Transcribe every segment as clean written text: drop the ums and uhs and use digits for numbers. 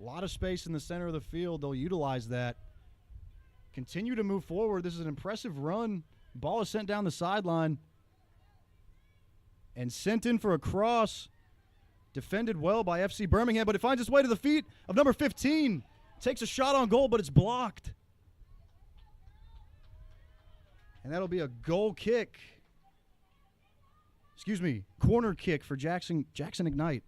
A lot of space in the center of the field. They'll utilize that. Continue to move forward. This is an impressive run. Ball is sent down the sideline and sent in for a cross. Defended well by FC Birmingham, but it finds its way to the feet of number 15. Takes a shot on goal, but it's blocked. And that'll be a goal kick. Excuse me, corner kick for Jackson Ignite.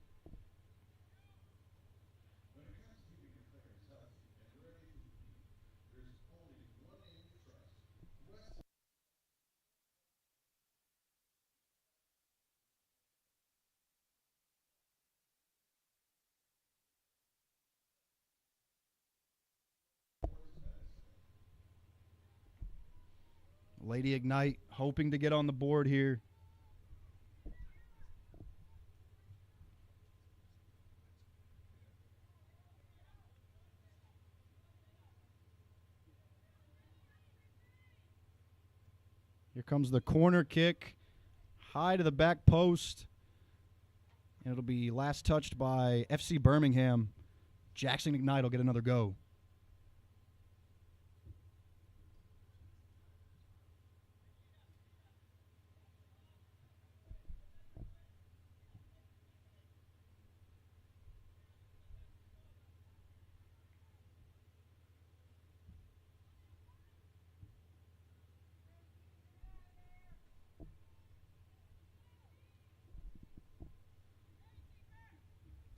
Lady Ignite hoping to get on the board here. Here comes the corner kick. High to the back post. And it'll be last touched by FC Birmingham. Jackson Ignite will get another go.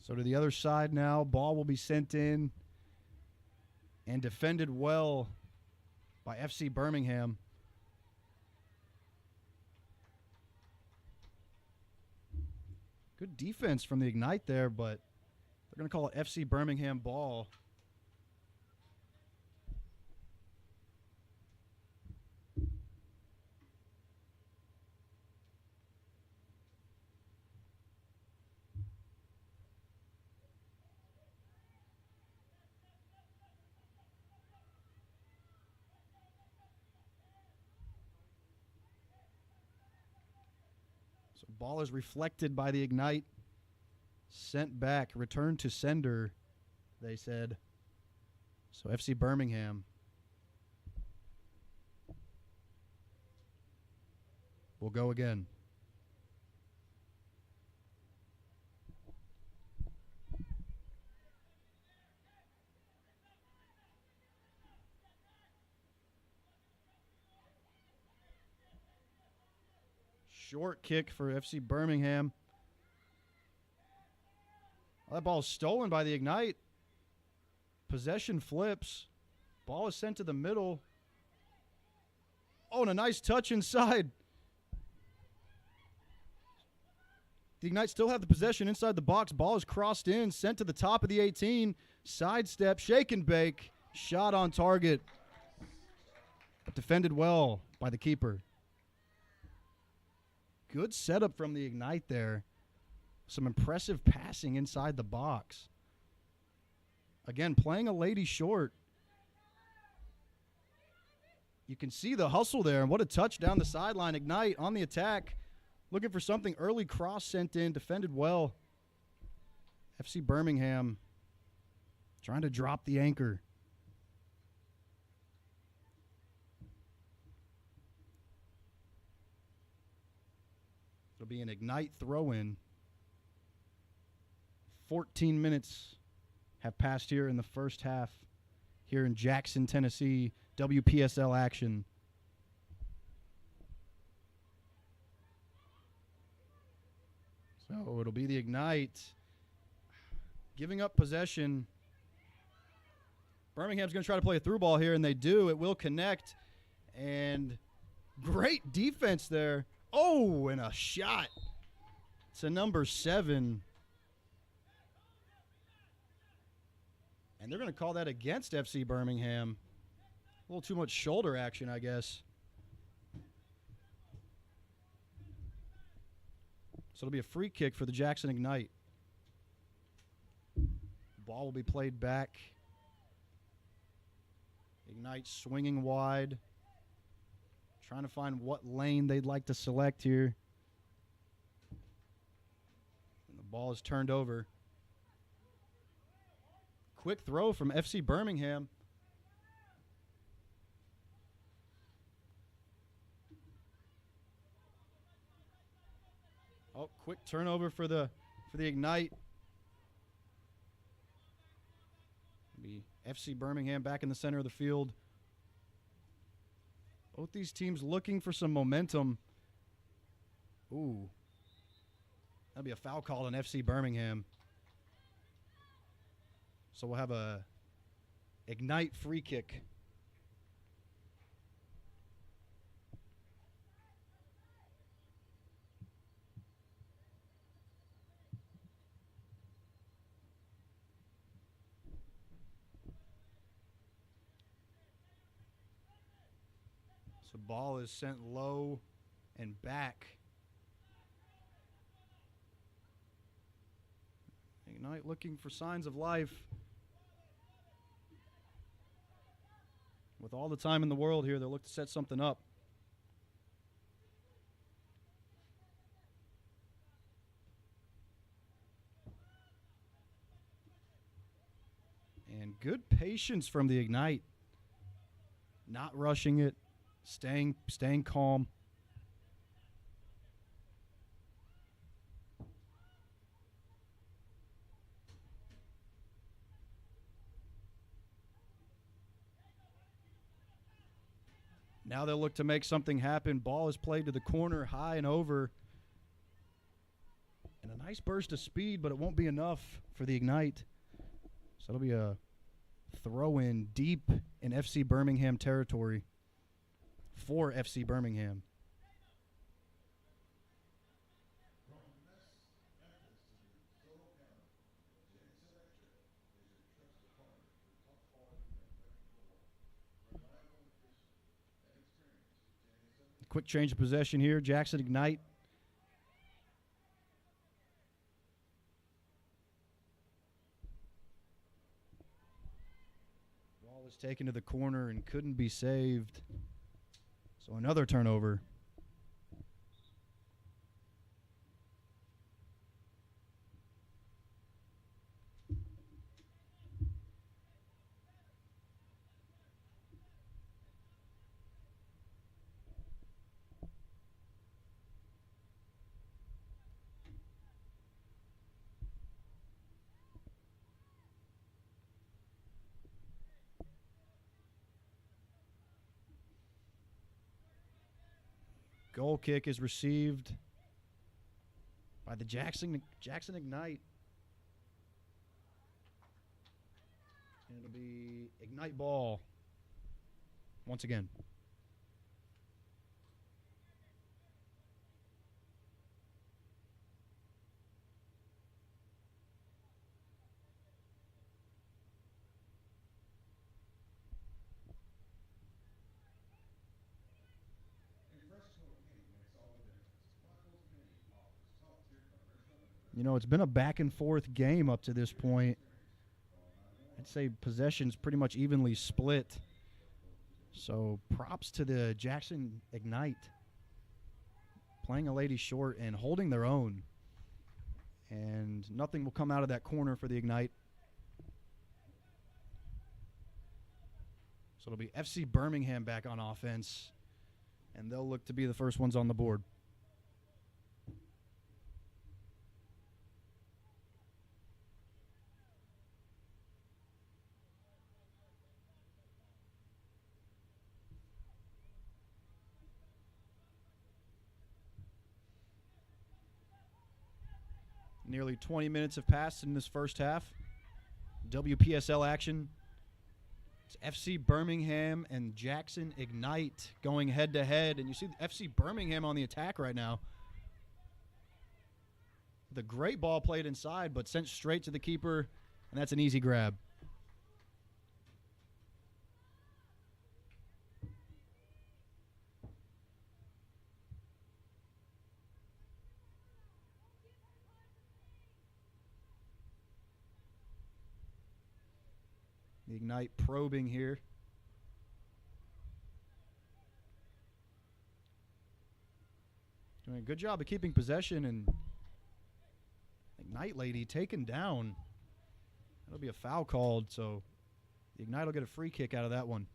So to the other side now, ball will be sent in and defended well by FC Birmingham. Good defense from the Ignite there, but they're going to call it FC Birmingham ball. So ball is reflected by the Ignite. Sent back, returned to sender, they said. So FC Birmingham will go again. Short kick for FC Birmingham. Well, that ball is stolen by the Ignite. Possession flips. Ball is sent to the middle. Oh, and a nice touch inside. The Ignite still have the possession inside the box. Ball is crossed in, sent to the top of the 18. Sidestep, shake and bake. Shot on target. But defended well by the keeper. Good setup from the Ignite there. Some impressive passing inside the box. Again, playing a lady short. You can see the hustle there, and what a touch down the sideline. Ignite on the attack. Looking for something early, cross sent in, defended well. FC Birmingham trying to drop the anchor. It'll be an Ignite throw-in. 14 minutes have passed here in the first half here in Jackson, Tennessee, WPSL action. So it'll be the Ignite giving up possession. Birmingham's going to try to play a through ball here, and they do. It will connect, and great defense there. Oh, and a shot to number 7. And they're going to call that against FC Birmingham. A little too much shoulder action, I guess. So it'll be a free kick for the Jackson Ignite. Ball will be played back. Ignite swinging wide. Trying to find what lane they'd like to select here. And the ball is turned over. quick throw from FC Birmingham. Oh, quick turnover for the Ignite. Be FC Birmingham back in the center of the field. Both these teams looking for some momentum. Ooh. That'll be a foul call on FC Birmingham. So we'll have a Ignite free kick. So ball is sent low and back. Ignite looking for signs of life. With all the time in the world here, they'll look to set something up. And good patience from the Ignite. Not rushing it, staying calm. Now they'll look to make something happen. Ball is played to the corner, high and over. And a nice burst of speed, but it won't be enough for the Ignite. So it'll be a throw-in deep in FC Birmingham territory for FC Birmingham. Quick change of possession here. Jackson Ignite. Ball was taken to the corner and couldn't be saved. So another turnover. Goal kick is received by the Jackson Ignite. And it'll be Ignite ball once again. You know, it's been a back-and-forth game up to this point. I'd say possession's pretty much evenly split. So props to the Jackson Ignite. Playing a lady short and holding their own. And nothing will come out of that corner for the Ignite. So it'll be FC Birmingham back on offense. And they'll look to be the first ones on the board. Nearly 20 minutes have passed in this first half. WPSL action. It's FC Birmingham and Jackson Ignite going head-to-head. And you see FC Birmingham on the attack right now. The great ball played inside, but sent straight to the keeper, and that's an easy grab. The Ignite probing here. Doing a good job of keeping possession, and Ignite lady taken down. That'll be a foul called, so the Ignite will get a free kick out of that one.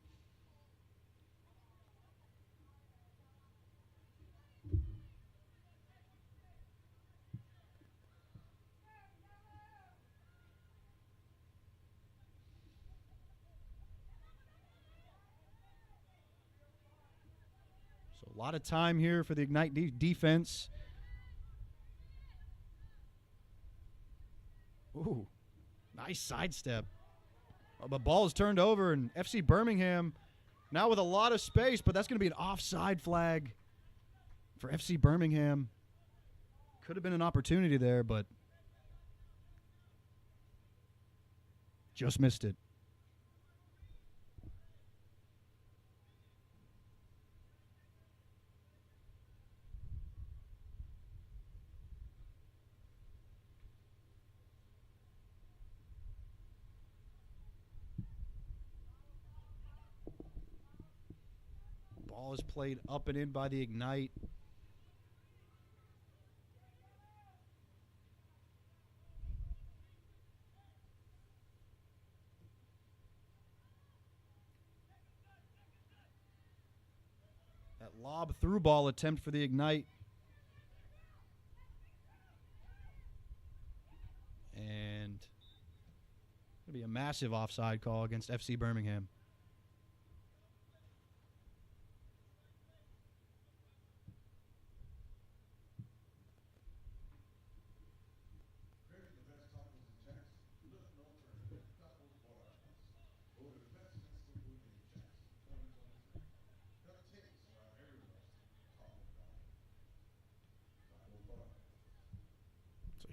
So a lot of time here for the Ignite defense. Ooh, nice sidestep. The ball is turned over, and FC Birmingham now with a lot of space, but that's going to be an offside flag for FC Birmingham. Could have been an opportunity there, but just missed it. Ball is played up and in by the Ignite. That lob through ball attempt for the Ignite. And it'll be a massive offside call against FC Birmingham.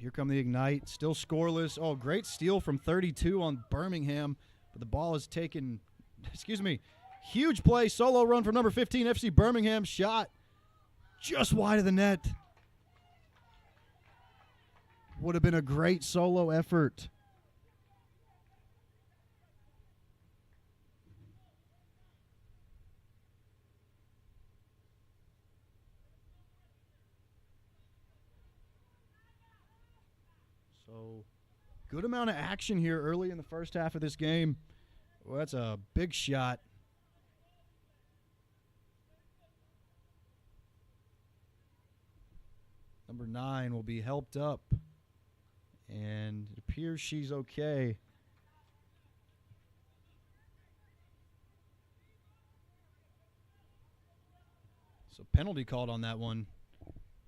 Here come the Ignite, still scoreless. Oh, great steal from 32 on Birmingham, but the ball is taken, huge play, solo run from number 15, FC Birmingham, shot just wide of the net. Would have been a great solo effort. So, good amount of action here early in the first half of this game. Well, that's a big shot. Number 9 will be helped up, and it appears she's okay. So, penalty called on that one.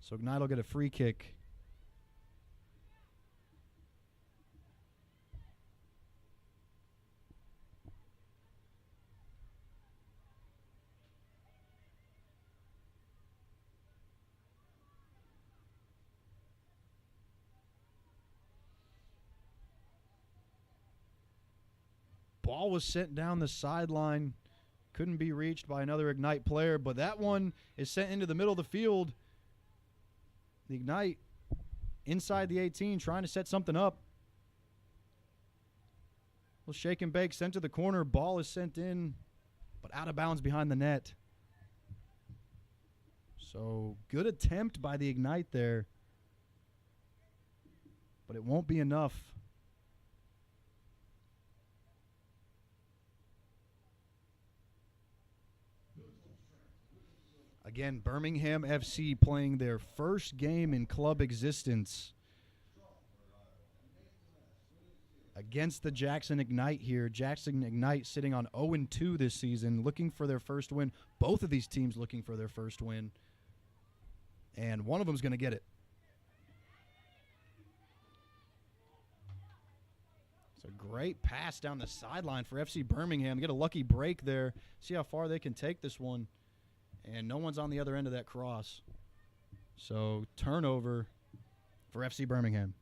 So, Ignite will get a free kick. Ball was sent down the sideline. Couldn't be reached by another Ignite player, but that one is sent into the middle of the field. The Ignite inside the 18 trying to set something up. Well, shake and bake sent to the corner. Ball is sent in, but out of bounds behind the net. So good attempt by the Ignite there, but it won't be enough. Again, Birmingham FC playing their first game in club existence against the Jackson Ignite here. Jackson Ignite sitting on 0-2 this season, looking for their first win. Both of these teams looking for their first win. And one of them's going to get it. It's a great pass down the sideline for FC Birmingham. Get a lucky break there. See how far they can take this one. And no one's on the other end of that cross. So turnover for FC Birmingham.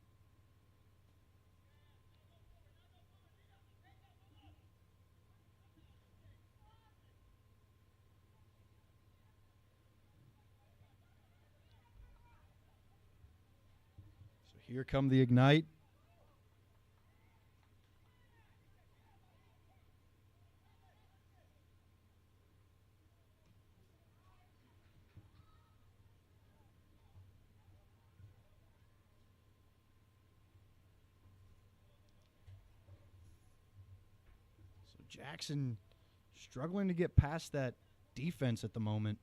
So here come the Ignite. Jackson struggling to get past that defense at the moment.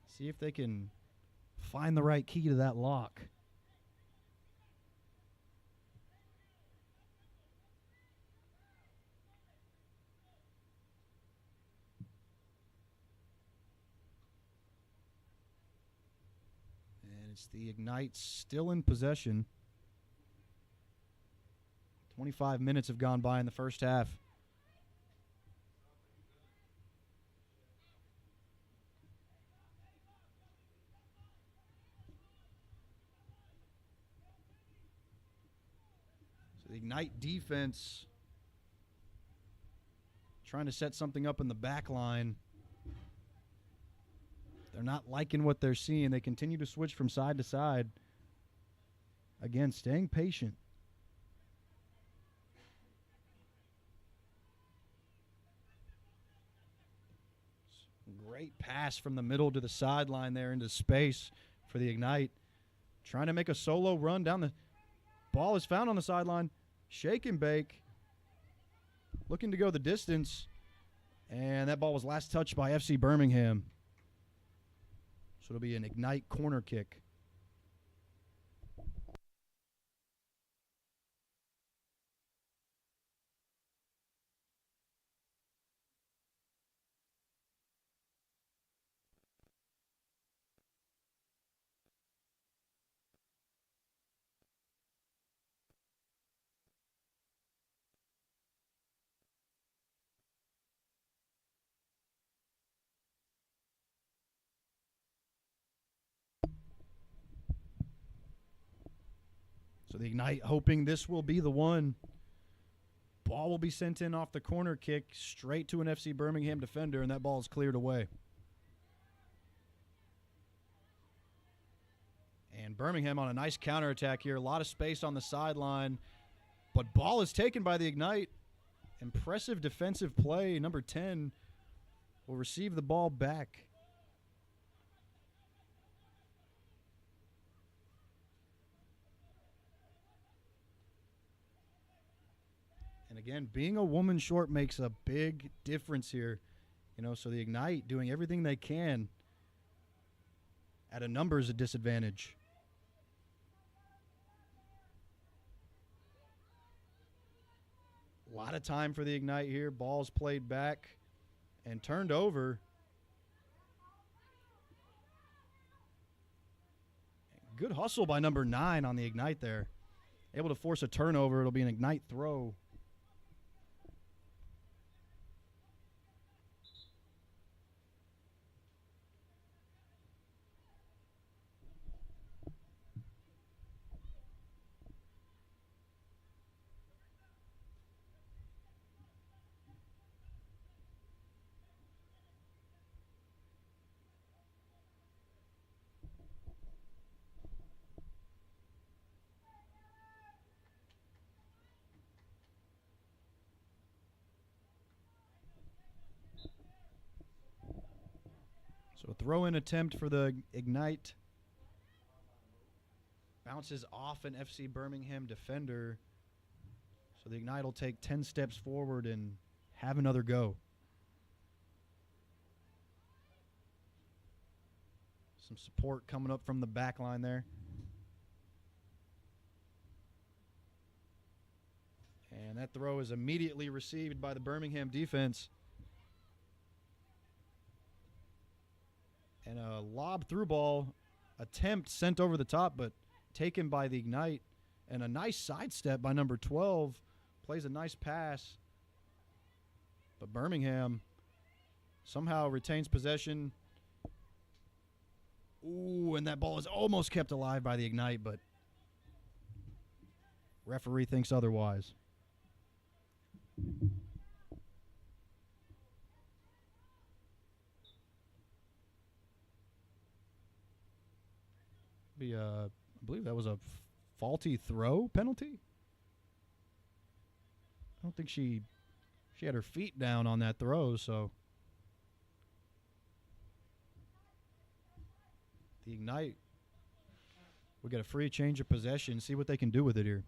See if they can find the right key to that lock. And it's the Ignite still in possession. 25 minutes have gone by in the first half. So the Ignite defense trying to set something up in the back line. They're not liking what they're seeing. They continue to switch from side to side. Again, staying patient. Great pass from the middle to the sideline there into space for the Ignite. Trying to make a solo run down the ball is found on the sideline. Shake and bake. Looking to go the distance. And that ball was last touched by FC Birmingham. So it'll be an Ignite corner kick. So the Ignite hoping this will be the one. Ball will be sent in off the corner kick straight to an FC Birmingham defender, and that ball is cleared away. And Birmingham on a nice counterattack here. A lot of space on the sideline, but ball is taken by the Ignite. Impressive defensive play. Number 10 will receive the ball back. And again, being a woman short makes a big difference here. You know, so the Ignite doing everything they can at a numbers disadvantage. A lot of time for the Ignite here. Ball's played back and turned over. Good hustle by number 9 on the Ignite there. Able to force a turnover. It'll be an Ignite throw. So a throw-in attempt for the Ignite. Bounces off an FC Birmingham defender. So the Ignite will take 10 steps forward and have another go. Some support coming up from the back line there. And that throw is immediately received by the Birmingham defense. And a lob through ball attempt sent over the top, but taken by the Ignite. And a nice sidestep by number 12. Plays a nice pass. But Birmingham somehow retains possession. Ooh, and that ball is almost kept alive by the Ignite, but referee thinks otherwise. I believe that was a faulty throw penalty. I don't think she had her feet down on that throw, so the Ignite will get a free change of possession, see what they can do with it here.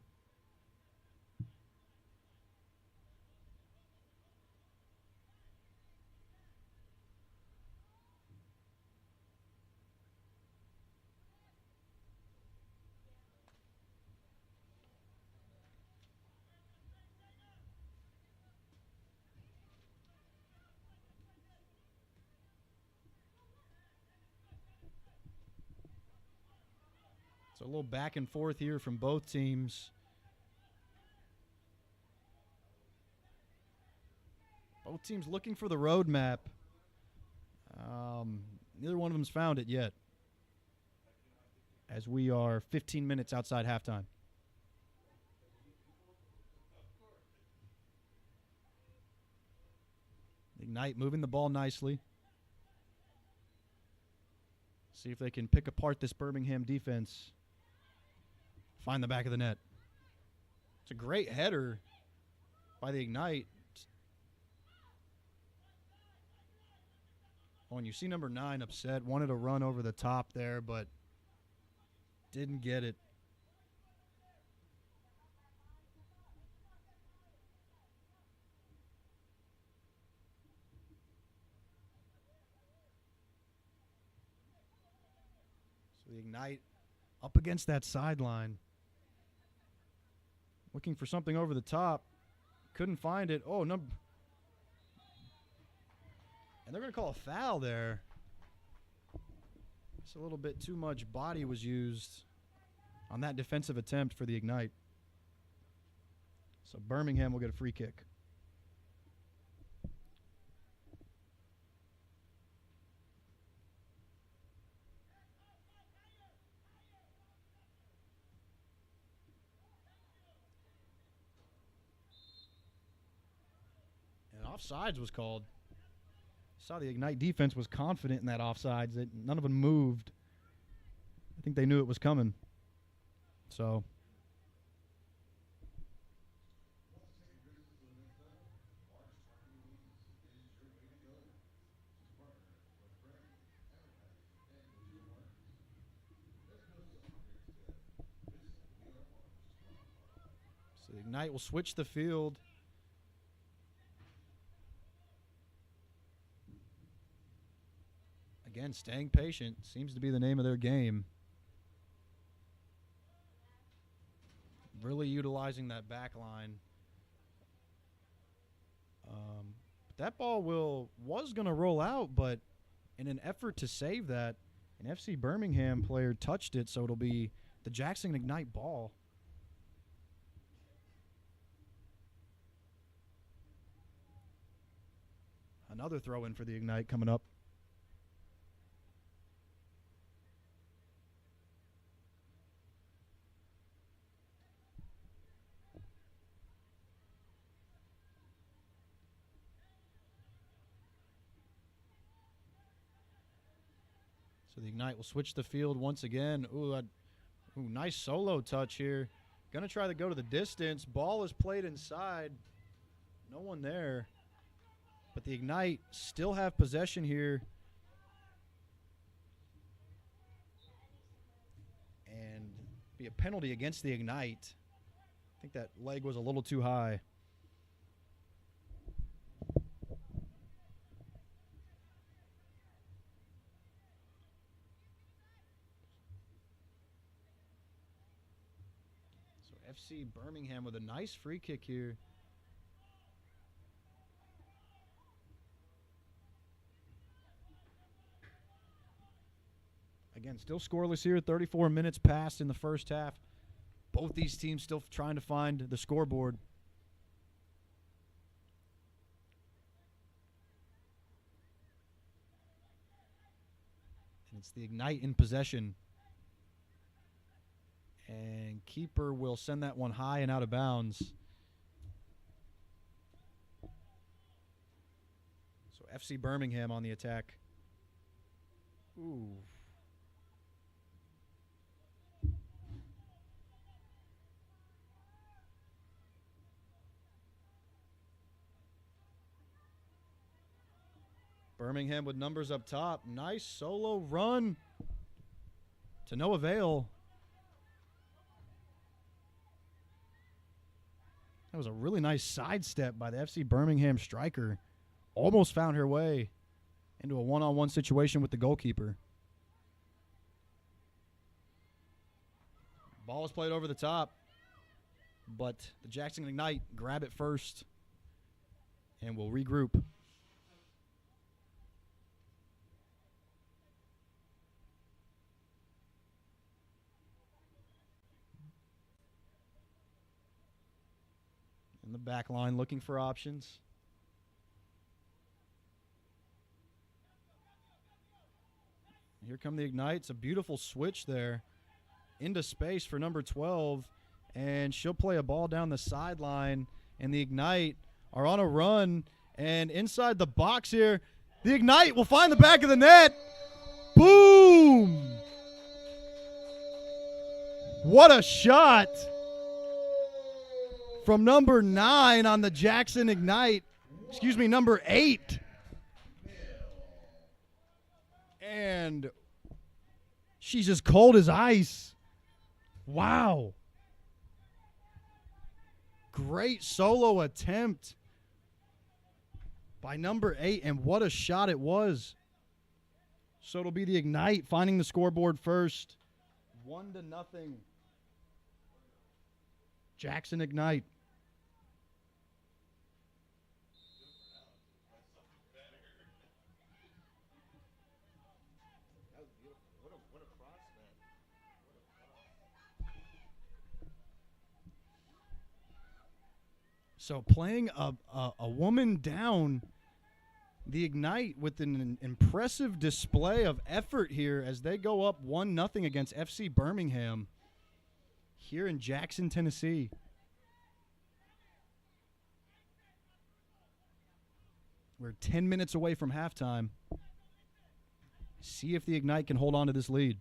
So a little back and forth here from both teams. Both teams looking for the roadmap. Neither one of them's found it yet, as we are 15 minutes outside halftime. Ignite moving the ball nicely. See if they can pick apart this Birmingham defense. Find the back of the net. It's a great header by the Ignite. Oh, and you see number 9 upset. Wanted to run over the top there, but didn't get it. So the Ignite up against that sideline. Looking for something over the top. Couldn't find it. Oh, no. And they're going to call a foul there. It's a little bit too much body was used on that defensive attempt for the Ignite. So Birmingham will get a free kick. And offsides was called. Saw the Ignite defense was confident in that offsides. That none of them moved. I think they knew it was coming. So the Ignite will switch the field. Again, staying patient seems to be the name of their game. Really utilizing that back line. That ball was going to roll out, but in an effort to save that, an FC Birmingham player touched it, so it'll be the Jackson Ignite ball. Another throw-in for the Ignite coming up. So the Ignite will switch the field once again. Ooh, nice solo touch here. Going to try to go to the distance. Ball is played inside. No one there. But the Ignite still have possession here. And be a penalty against the Ignite. I think that leg was a little too high. FC Birmingham with a nice free kick here. Again, still scoreless here. 34 minutes passed in the first half. Both these teams still trying to find the scoreboard. And it's the Ignite in possession. And keeper will send that one high and out of bounds. So FC Birmingham on the attack. Ooh. Birmingham with numbers up top. Nice solo run to no avail. That was a really nice sidestep by the FC Birmingham striker. Almost found her way into a one-on-one situation with the goalkeeper. Ball was played over the top, but the Jackson Ignite grab it first and will regroup. On the back line looking for options. Here come the Ignites. A beautiful switch there into space for number 12. And she'll play a ball down the sideline. And the Ignite are on a run. And inside the box here, the Ignite will find the back of the net. Boom! What a shot from number 9 on the Jackson Ignite. Excuse me, number 8. And she's as cold as ice. Wow. Great solo attempt by number 8, and what a shot it was. So it'll be the Ignite finding the scoreboard first. 1-0. Jackson Ignite. So playing a woman down, the Ignite with an impressive display of effort here as they go up 1-0 against FC Birmingham here in Jackson, Tennessee. We're 10 minutes away from halftime. See if the Ignite can hold on to this lead.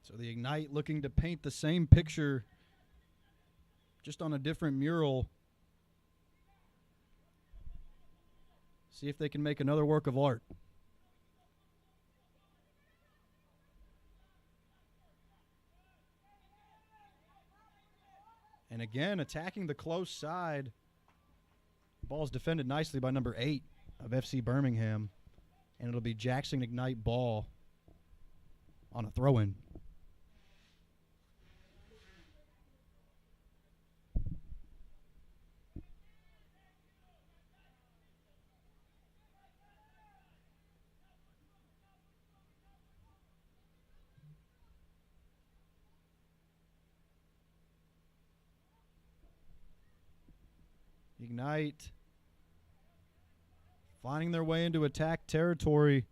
So the Ignite looking to paint the same picture, just on a different mural. See if they can make another work of art. And again, attacking the close side. Ball is defended nicely by number 8 of FC Birmingham. And it'll be Jackson Ignite ball on a throw-in. Ignite finding their way into attack territory.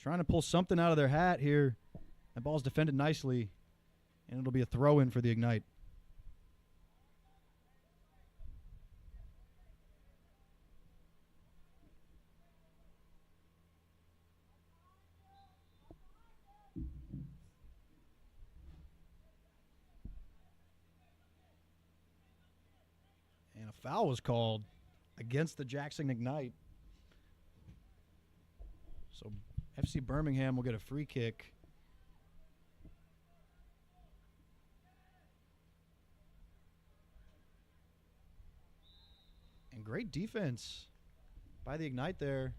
Trying to pull something out of their hat here. That ball's defended nicely, and it'll be a throw-in for the Ignite. And a foul was called against the Jackson Ignite. So FC Birmingham will get a free kick. And great defense by the Ignite there.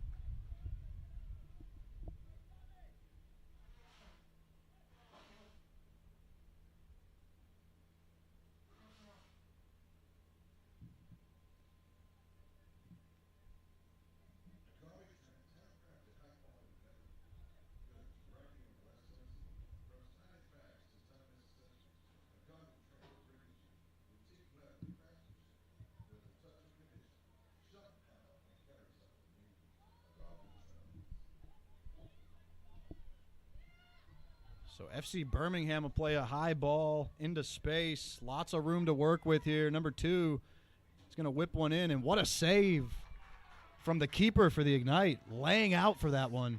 So FC Birmingham will play a high ball into space. Lots of room to work with here. Number 2 is going to whip one in, and what a save from the keeper for the Ignite, laying out for that one.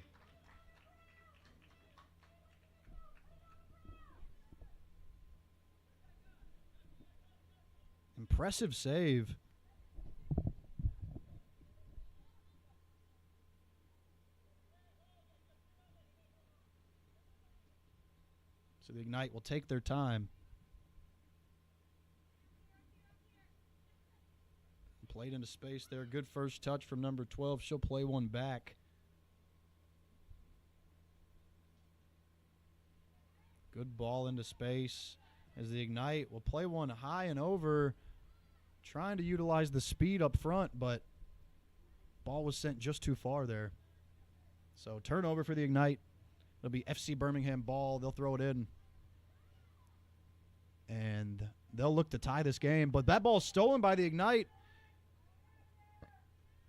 Impressive save. So the Ignite will take their time. Played into space there. Good first touch from number 12. She'll play one back. Good ball into space as the Ignite will play one high and over, trying to utilize the speed up front, but ball was sent just too far there. So turnover for the Ignite. It'll be FC Birmingham ball. They'll throw it in. And they'll look to tie this game. But that ball is stolen by the Ignite.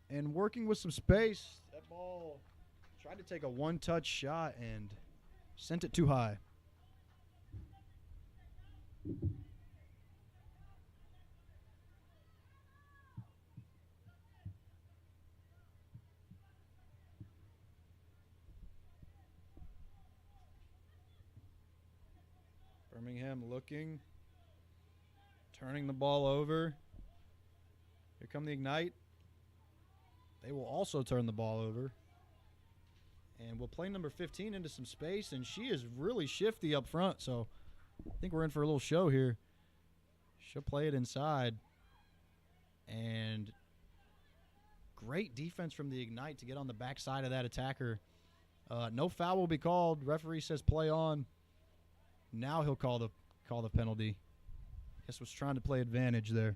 And working with some space, that ball tried to take a one-touch shot and sent it too high. Birmingham looking, turning the ball over. Here come the Ignite. They will also turn the ball over. And we'll play number 15 into some space, and she is really shifty up front, so I think we're in for a little show here. She'll play it inside. And great defense from the Ignite to get on the backside of that attacker. No foul will be called. Referee says play on. Now he'll call the penalty. Guess was trying to play advantage there.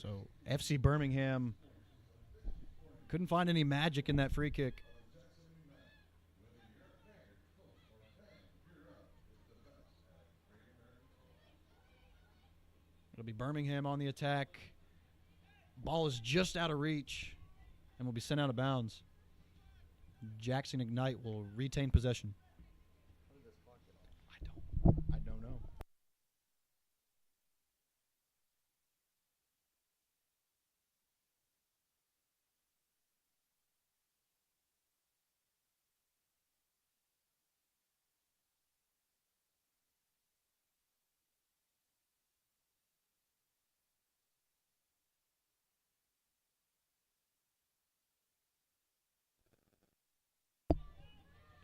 So FC Birmingham couldn't find any magic in that free kick. It'll be Birmingham on the attack. Ball is just out of reach and will be sent out of bounds. Jackson Ignite will retain possession. I don't know.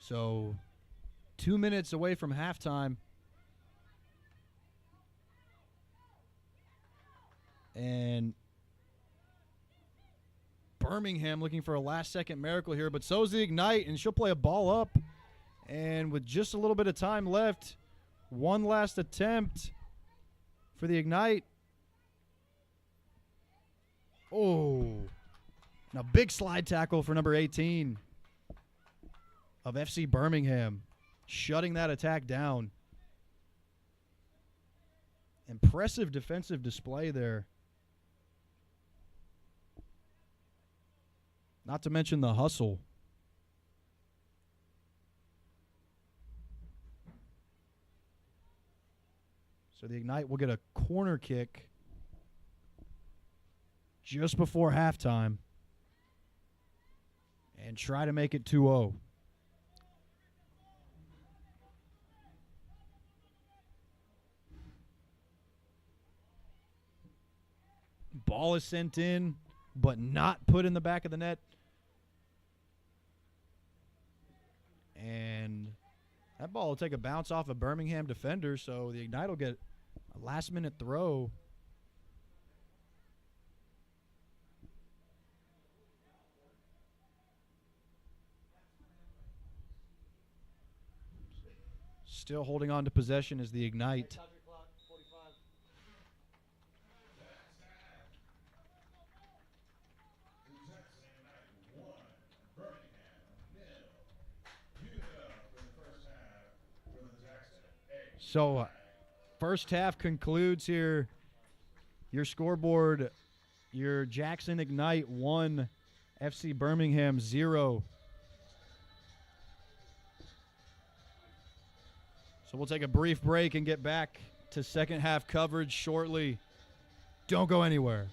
So 2 minutes away from halftime. And Birmingham looking for a last-second miracle here, but so's the Ignite, and she'll play a ball up. And with just a little bit of time left, one last attempt for the Ignite. Oh, and a big slide tackle for number 18 of FC Birmingham, shutting that attack down. Impressive defensive display there. Not to mention the hustle. So the Ignite will get a corner kick just before halftime and try to make it 2-0. Ball is sent in, but not put in the back of the net. And that ball will take a bounce off a Birmingham defender, so the Ignite will get a last-minute throw. Still holding on to possession is the Ignite. So, first half concludes here. Your scoreboard, your Jackson Ignite 1, FC Birmingham 0. So we'll take a brief break and get back to second half coverage shortly. Don't go anywhere.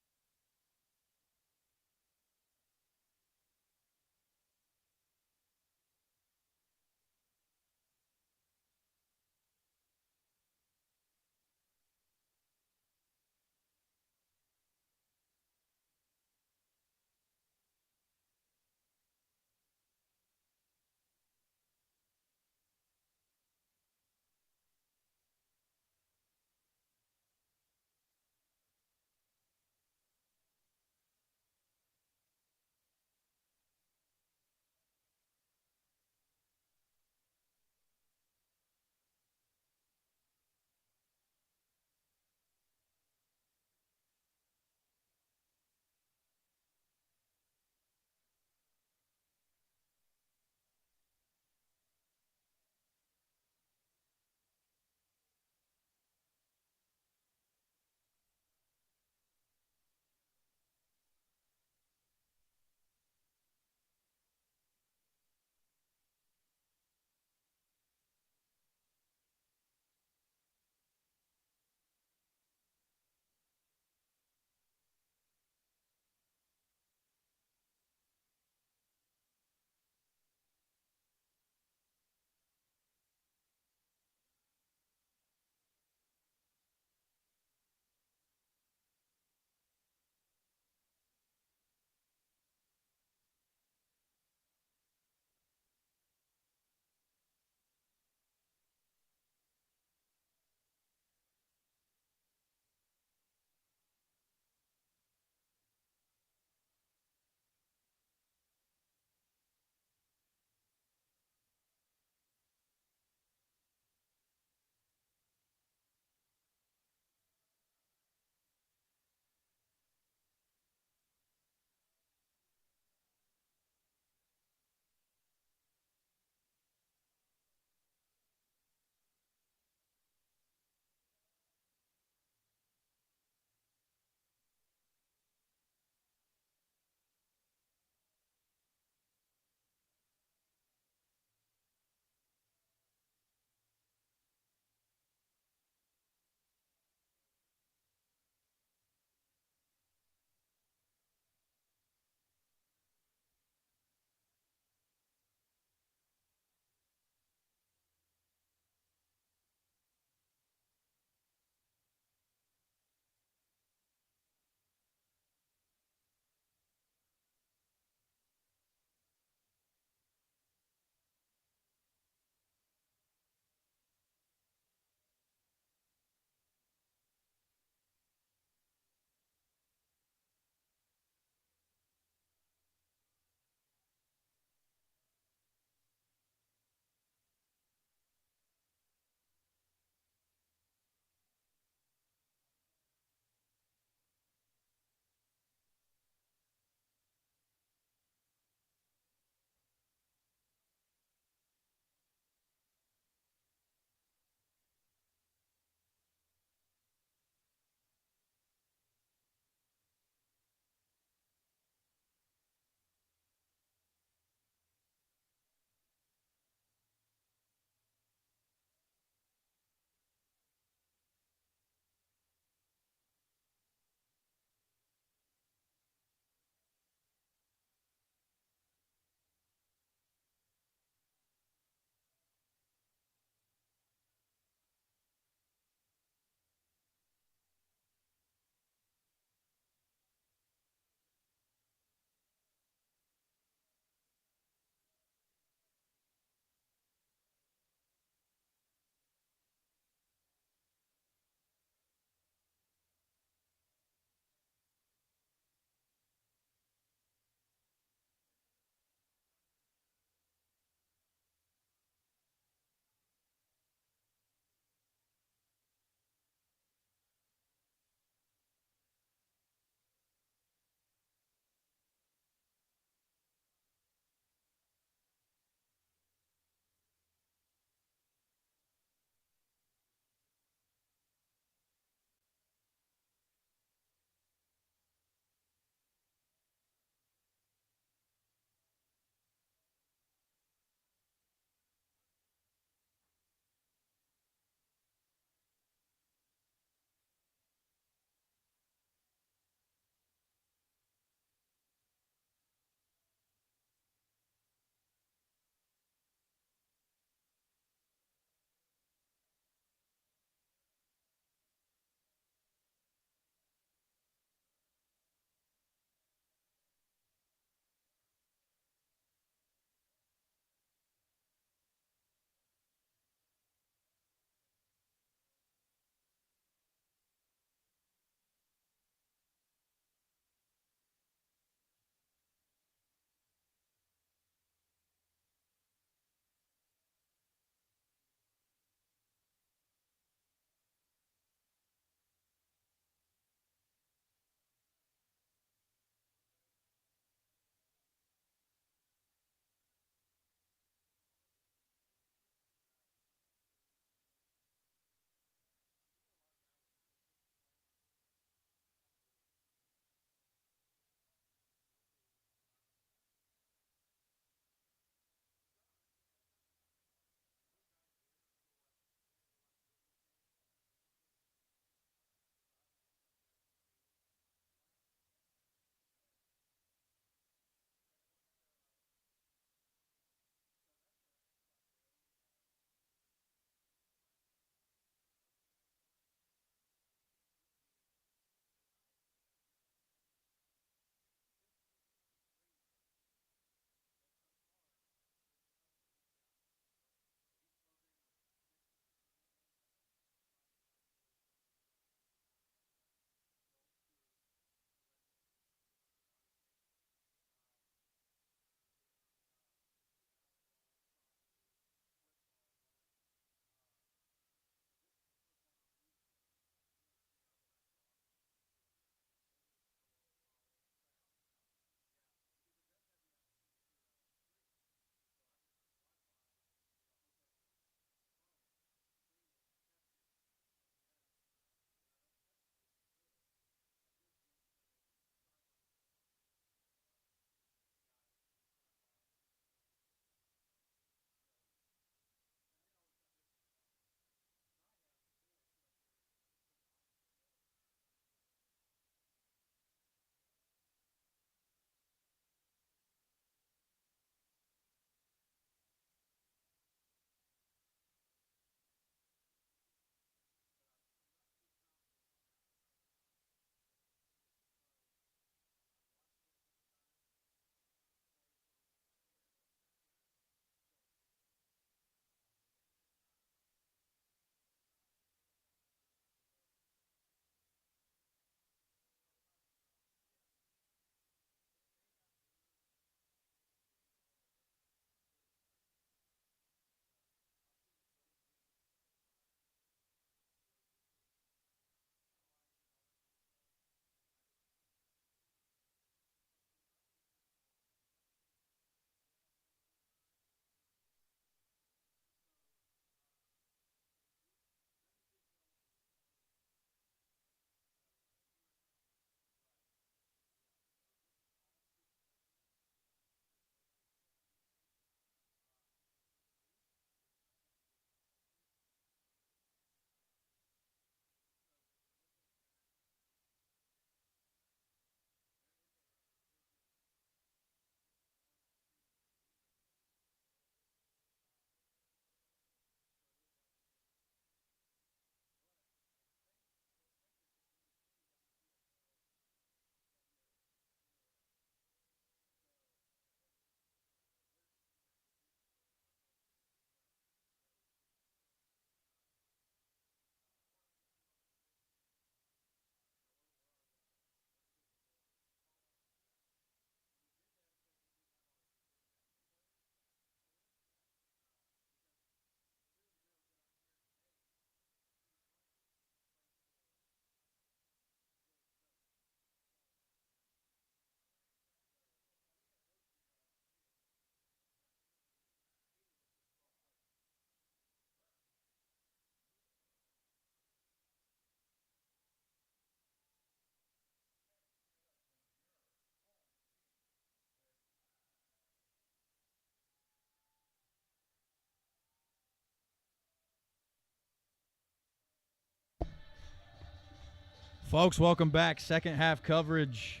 Folks, welcome back. Second half coverage.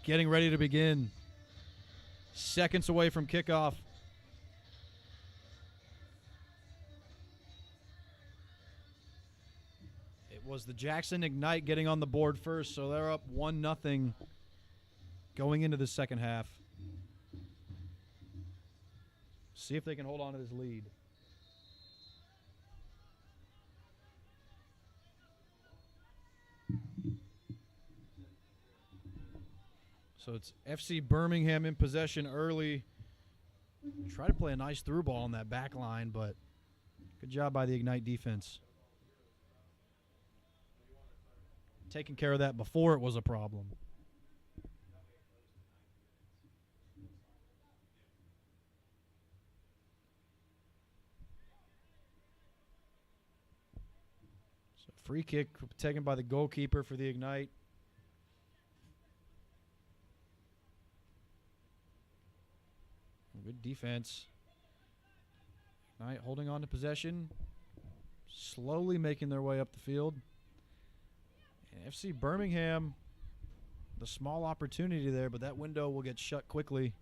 Getting ready to begin. Seconds away from kickoff. It was the Jackson Ignite getting on the board first, so they're up 1-0 going into the second half. See if they can hold on to this lead. So it's FC Birmingham in possession early. Try to play a nice through ball on that back line, but good job by the Ignite defense. Taking care of that before it was a problem. So free kick taken by the goalkeeper for the Ignite. Good defense. Ignite holding on to possession. Slowly making their way up the field. And FC Birmingham, the small opportunity there, but that window will get shut quickly.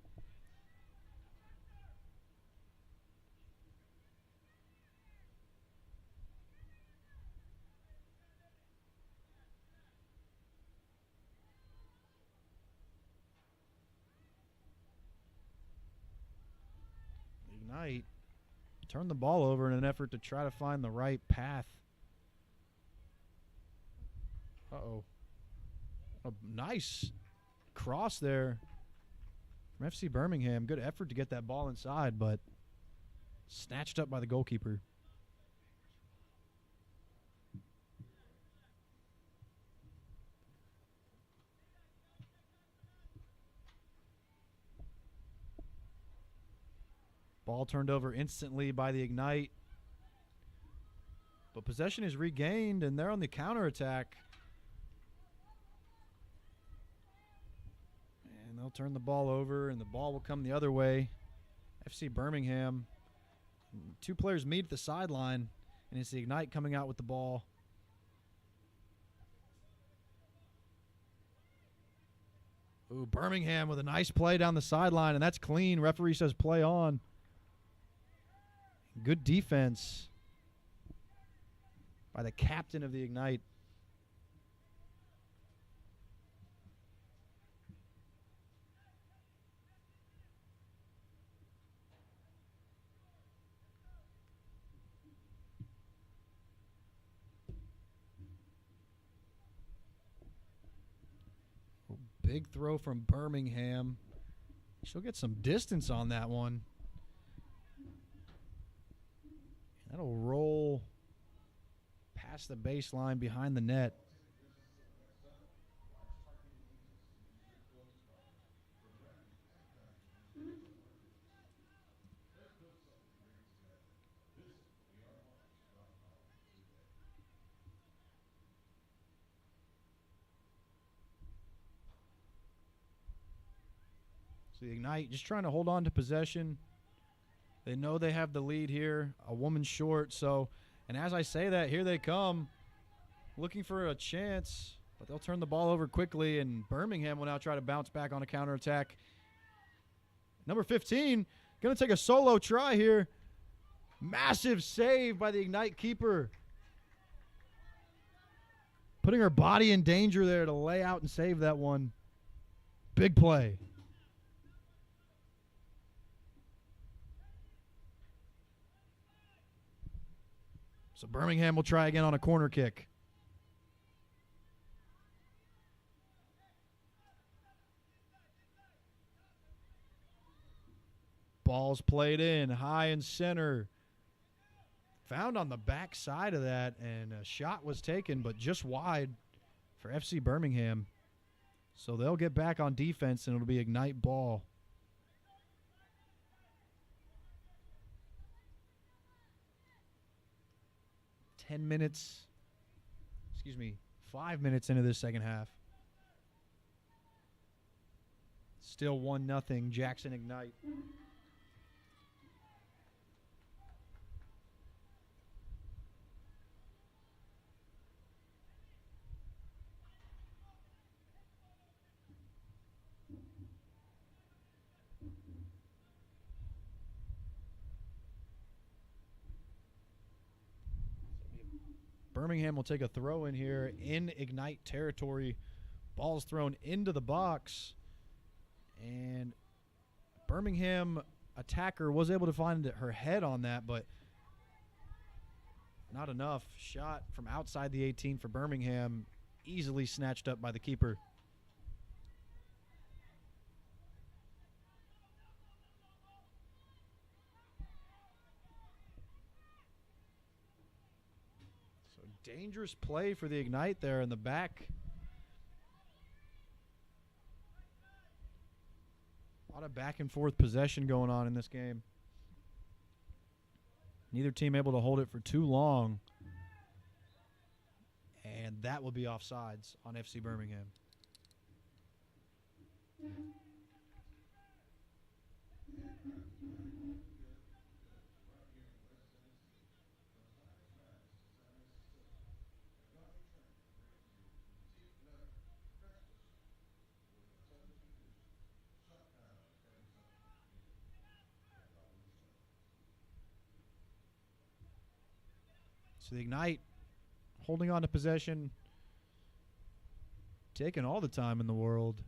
Ignite turn the ball over in an effort to try to find the right path. Uh-oh. A nice cross there from FC Birmingham. Good effort to get that ball inside, but snatched up by the goalkeeper. Ball turned over instantly by the Ignite. But possession is regained, and they're on the counterattack. And they'll turn the ball over, and the ball will come the other way. FC Birmingham. Two players meet at the sideline, and it's the Ignite coming out with the ball. Ooh, Birmingham with a nice play down the sideline, and that's clean. Referee says play on. Good defense by the captain of the Ignite. Big throw from Birmingham. She'll get some distance on that one. That'll roll past the baseline behind the net. So the Ignite just trying to hold on to possession. They know they have the lead here, a woman short. So, and as I say that, here they come, looking for a chance, but they'll turn the ball over quickly, and Birmingham will now try to bounce back on a counterattack. Number 15, going to take a solo try here. Massive save by the Ignite keeper. Putting her body in danger there to lay out and save that one. Big play. So Birmingham will try again on a corner kick. Ball's played in, high and center. Found on the back side of that, and a shot was taken, but just wide for FC Birmingham. So they'll get back on defense, and it'll be Ignite ball. Five minutes into this second half. Still 1-0, Jackson Ignite. Birmingham will take a throw in here in Ignite territory. Ball's thrown into the box. And Birmingham attacker was able to find her head on that, but not enough. Shot from outside the 18 for Birmingham, easily snatched up by the keeper. So dangerous play for the Ignite there in the back. A lot of back and forth possession going on in this game. Neither team able to hold it for too long. And that will be offsides on FC Birmingham. So the Ignite holding on to possession, taking all the time in the world.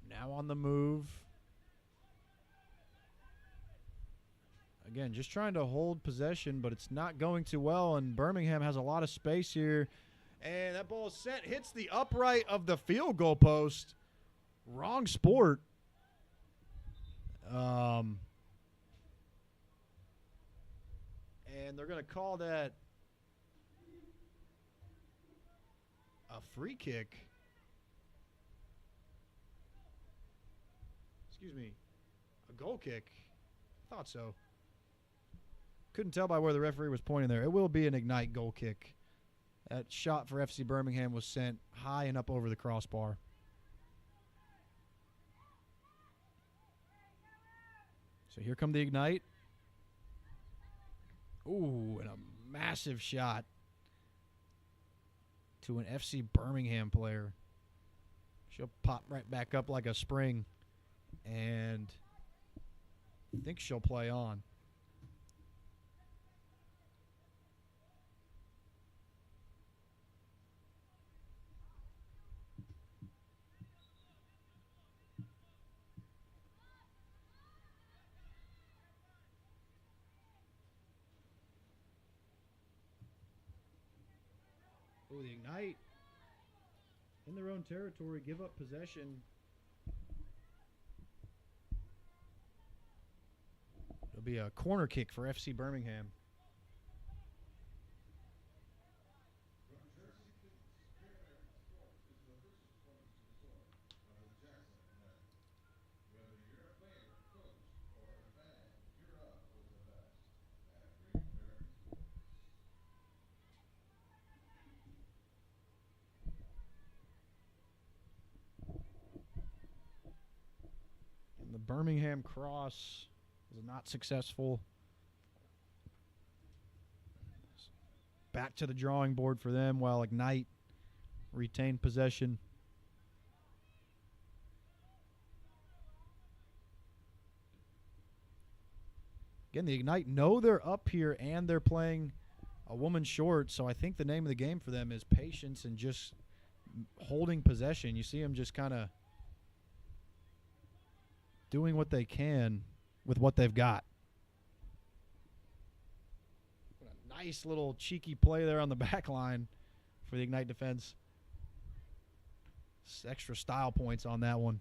Now on the move. Again, just trying to hold possession, but it's not going too well, and Birmingham has a lot of space here. And that ball is sent, hits the upright of the field goal post. Wrong sport. And they're going to call that a free kick. Excuse me, a goal kick. I thought so. Couldn't tell by where the referee was pointing there. It will be an Ignite goal kick. That shot for FC Birmingham was sent high and up over the crossbar. So here come the Ignite. Ooh, and a massive shot to an FC Birmingham player. She'll pop right back up like a spring, and I think she'll play on. Oh, the Ignite in their own territory, give up possession. It'll be a corner kick for FC Birmingham. The Birmingham cross was not successful. Back to the drawing board for them while Ignite retained possession. Again, the Ignite know they're up here and they're playing a woman short, so I think the name of the game for them is patience and just holding possession. You see them just kind of doing what they can with what they've got. A nice little cheeky play there on the back line for the Ignite defense. Extra style points on that one.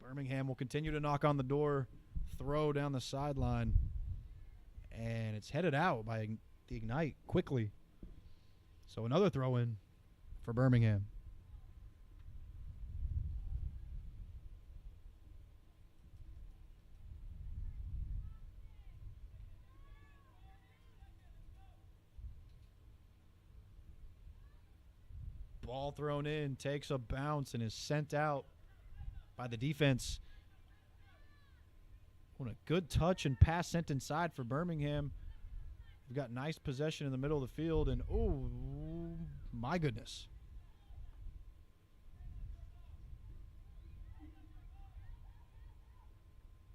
Birmingham will continue to knock on the door, throw down the sideline, and it's headed out by the Ignite quickly. So another throw in for Birmingham. Ball thrown in, takes a bounce, and is sent out by the defense. What a good touch and pass sent inside for Birmingham. We've got nice possession in the middle of the field, and oh, my goodness.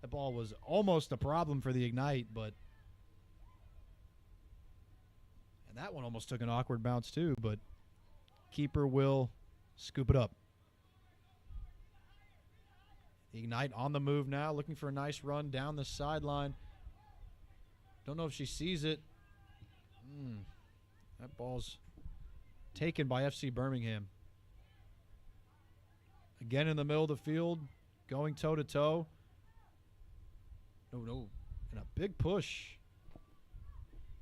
That ball was almost a problem for the Ignite, but and that one almost took an awkward bounce too, but keeper will scoop it up. The Ignite on the move now, looking for a nice run down the sideline. Don't know if she sees it. That ball's taken by FC Birmingham. Again in the middle of the field, going toe-to-toe. No. And a big push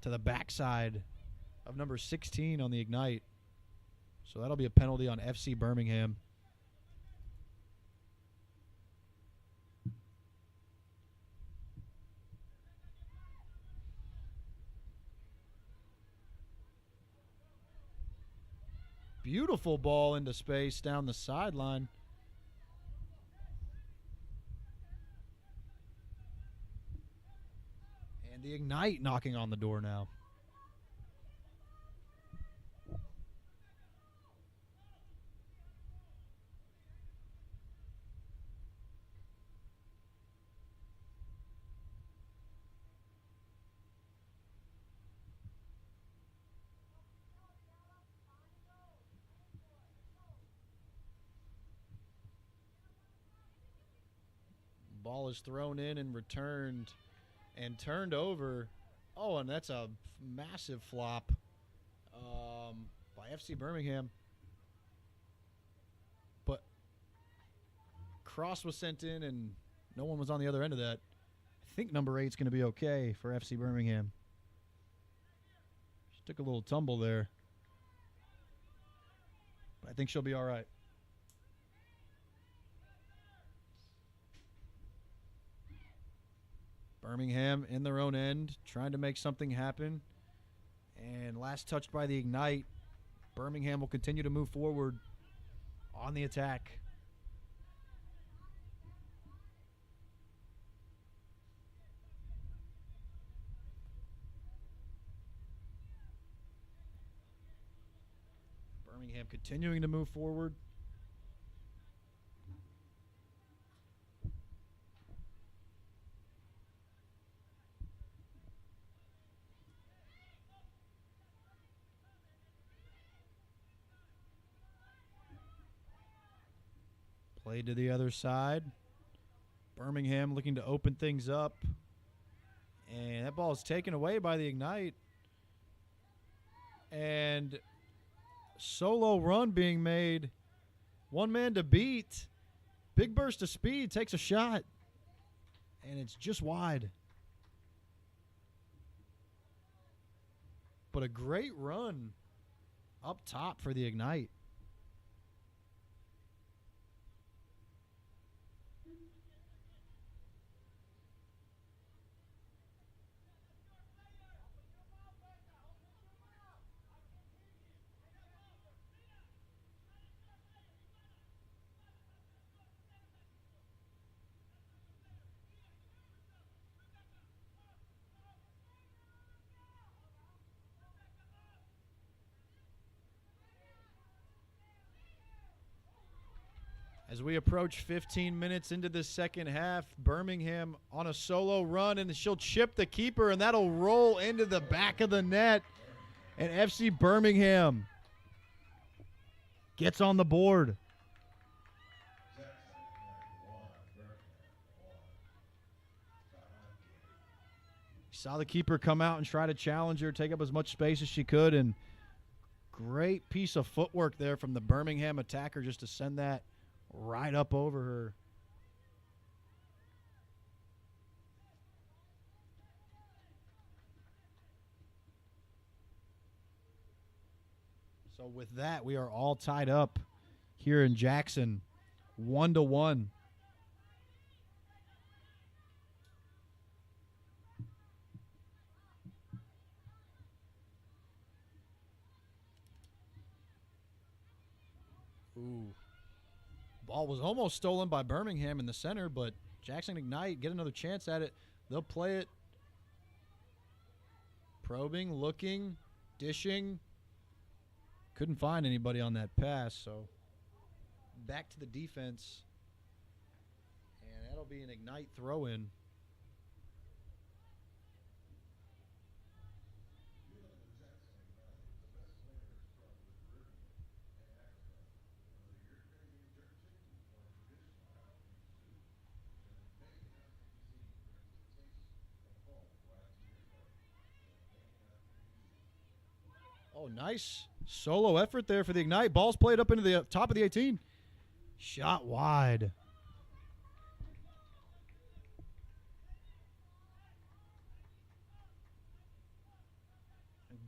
to the backside of number 16 on the Ignite. So that'll be a penalty on FC Birmingham. Beautiful ball into space down the sideline. And the Ignite knocking on the door now. Ball is thrown in and returned and turned over. Oh, and that's a massive flop by FC Birmingham. But cross was sent in and no one was on the other end of that. I think number 8 is going to be okay for FC Birmingham. She took a little tumble there, but I think she'll be all right. Birmingham in their own end, trying to make something happen. And last touched by the Ignite. Birmingham will continue to move forward on the attack. Birmingham continuing to move forward. Played to the other side. Birmingham looking to open things up. And that ball is taken away by the Ignite. And solo run being made. One man to beat. Big burst of speed, takes a shot. And it's just wide. But a great run up top for the Ignite. As we approach 15 minutes into the second half, Birmingham on a solo run, and she'll chip the keeper, and that'll roll into the back of the net. And FC Birmingham gets on the board. Saw the keeper come out and try to challenge her, take up as much space as she could, and great piece of footwork there from the Birmingham attacker just to send that right up over her. So with that, we are all tied up here in Jackson, 1-1. Ooh. Ball was almost stolen by Birmingham in the center, but Jackson Ignite get another chance at it. They'll play it. Probing, looking, dishing. Couldn't find anybody on that pass, so back to the defense. And That'll be an Ignite throw-in. Oh, nice solo effort there for the Ignite. Ball's played up into the top of the 18. Shot wide.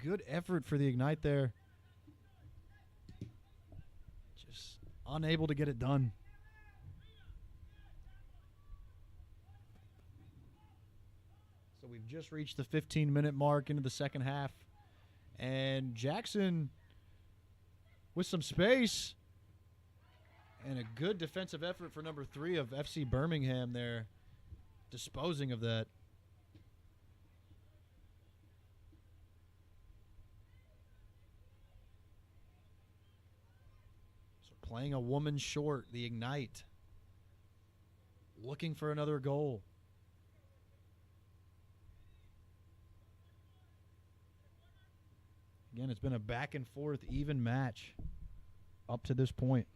Good effort for the Ignite there. Just unable to get it done. So we've just reached the 15-minute mark into the second half. And Jackson with some space and a good defensive effort for number 3 of FC Birmingham there, disposing of that. So playing a woman short, the Ignite, looking for another goal. Again, it's been a back and forth, even match up to this point.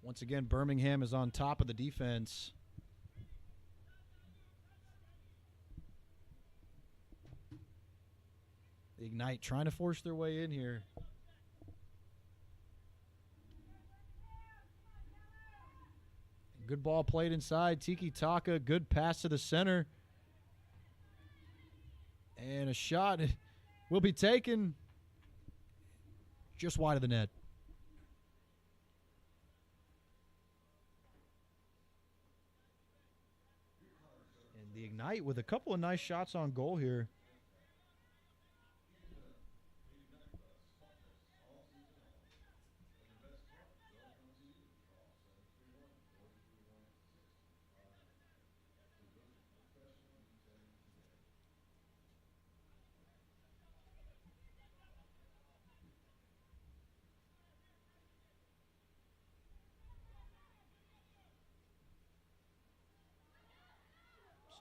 Once again, Birmingham is on top of the defense. The Ignite trying to force their way in here. Good ball played inside. Tiki Taka, good pass to the center. And a shot will be taken just wide of the net. And the Ignite with a couple of nice shots on goal here.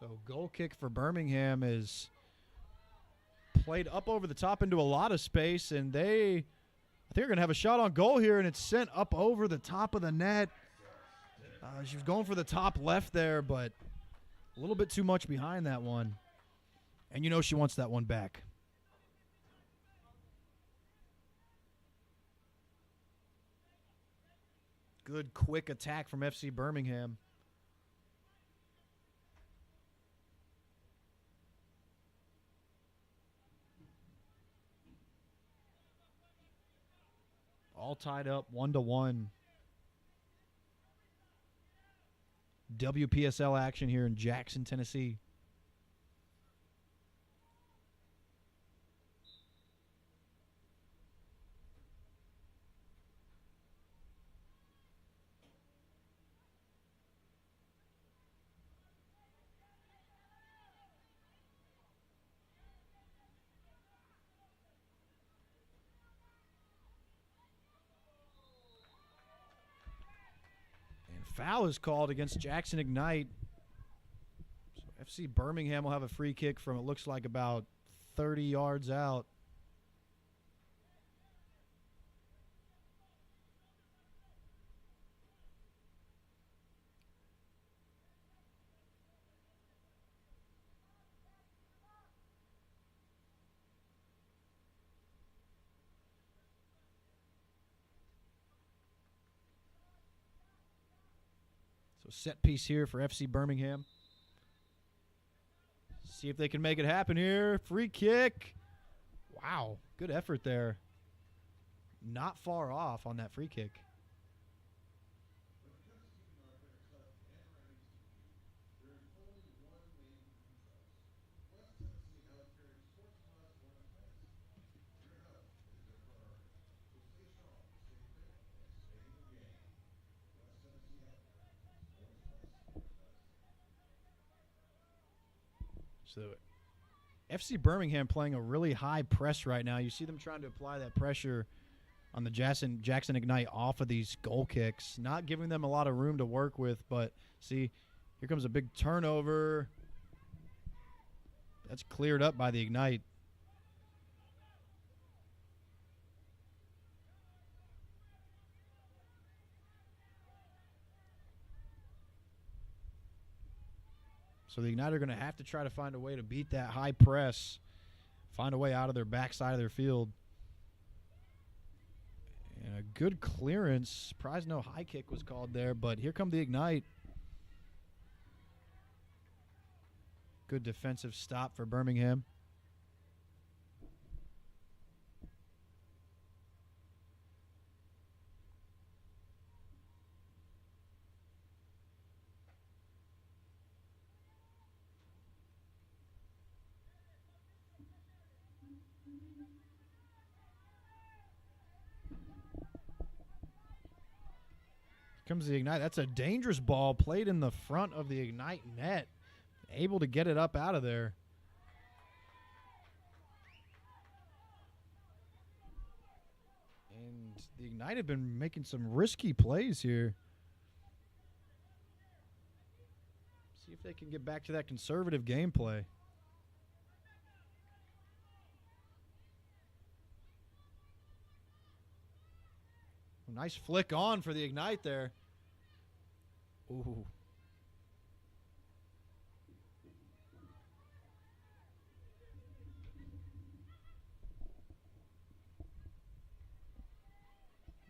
So goal kick for Birmingham is played up over the top into a lot of space, and I think they're going to have a shot on goal here, and it's sent up over the top of the net. She was going for the top left there, but a little bit too much behind that one. And you know she wants that one back. Good quick attack from FC Birmingham. All tied up 1-1. WPSL action here in Jackson, Tennessee. Foul is called against Jackson Ignite. So FC Birmingham will have a free kick from, it looks like, about 30 yards out. So set piece here for FC Birmingham. See if they can make it happen here. Free kick. Wow, good effort there. Not far off on that free kick. So FC Birmingham playing a really high press right now. You see them trying to apply that pressure on the Jackson Ignite off of these goal kicks, not giving them a lot of room to work with. But see, here comes a big turnover. That's cleared up by the Ignite. So the Ignite are going to have to try to find a way to beat that high press, find a way out of their backside of their field. And a good clearance. Surprised no high kick was called there, but here come the Ignite. Good defensive stop for Birmingham. Comes the Ignite. That's a dangerous ball played in the front of the Ignite net. Able to get it up out of there. And the Ignite have been making some risky plays here. See if they can get back to that conservative gameplay. Nice flick on for the Ignite there. Ooh.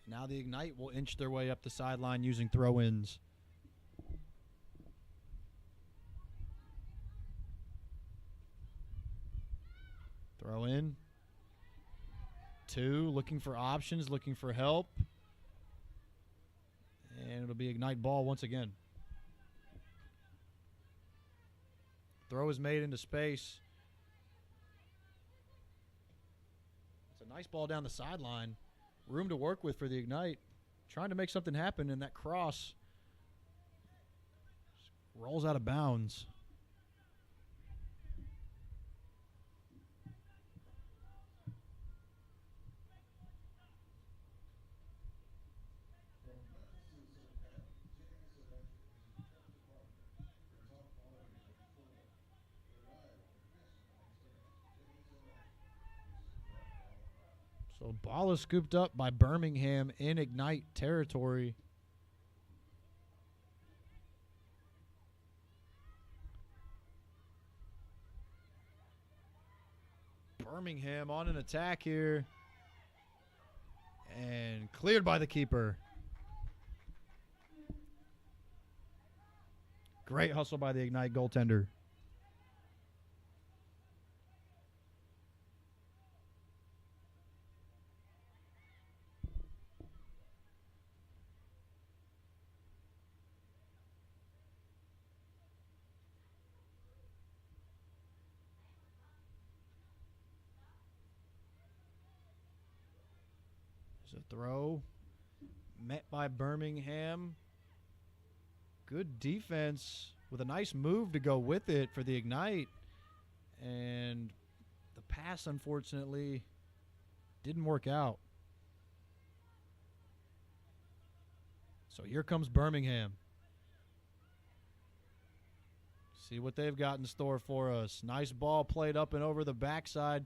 Now the Ignite will inch their way up the sideline using throw-ins. Throw in. 2, looking for options, looking for help. And it'll be Ignite ball once again. Throw is made into space. It's a nice ball down the sideline. Room to work with for the Ignite. Trying to make something happen, and that cross rolls out of bounds. So ball is scooped up by Birmingham in Ignite territory. Birmingham on an attack here. And cleared by the keeper. Great hustle by the Ignite goaltender. There's a throw met by Birmingham. Good defense with a nice move to go with it for the Ignite. And the pass, unfortunately, didn't work out. So here comes Birmingham. See what they've got in store for us. Nice ball played up and over the backside.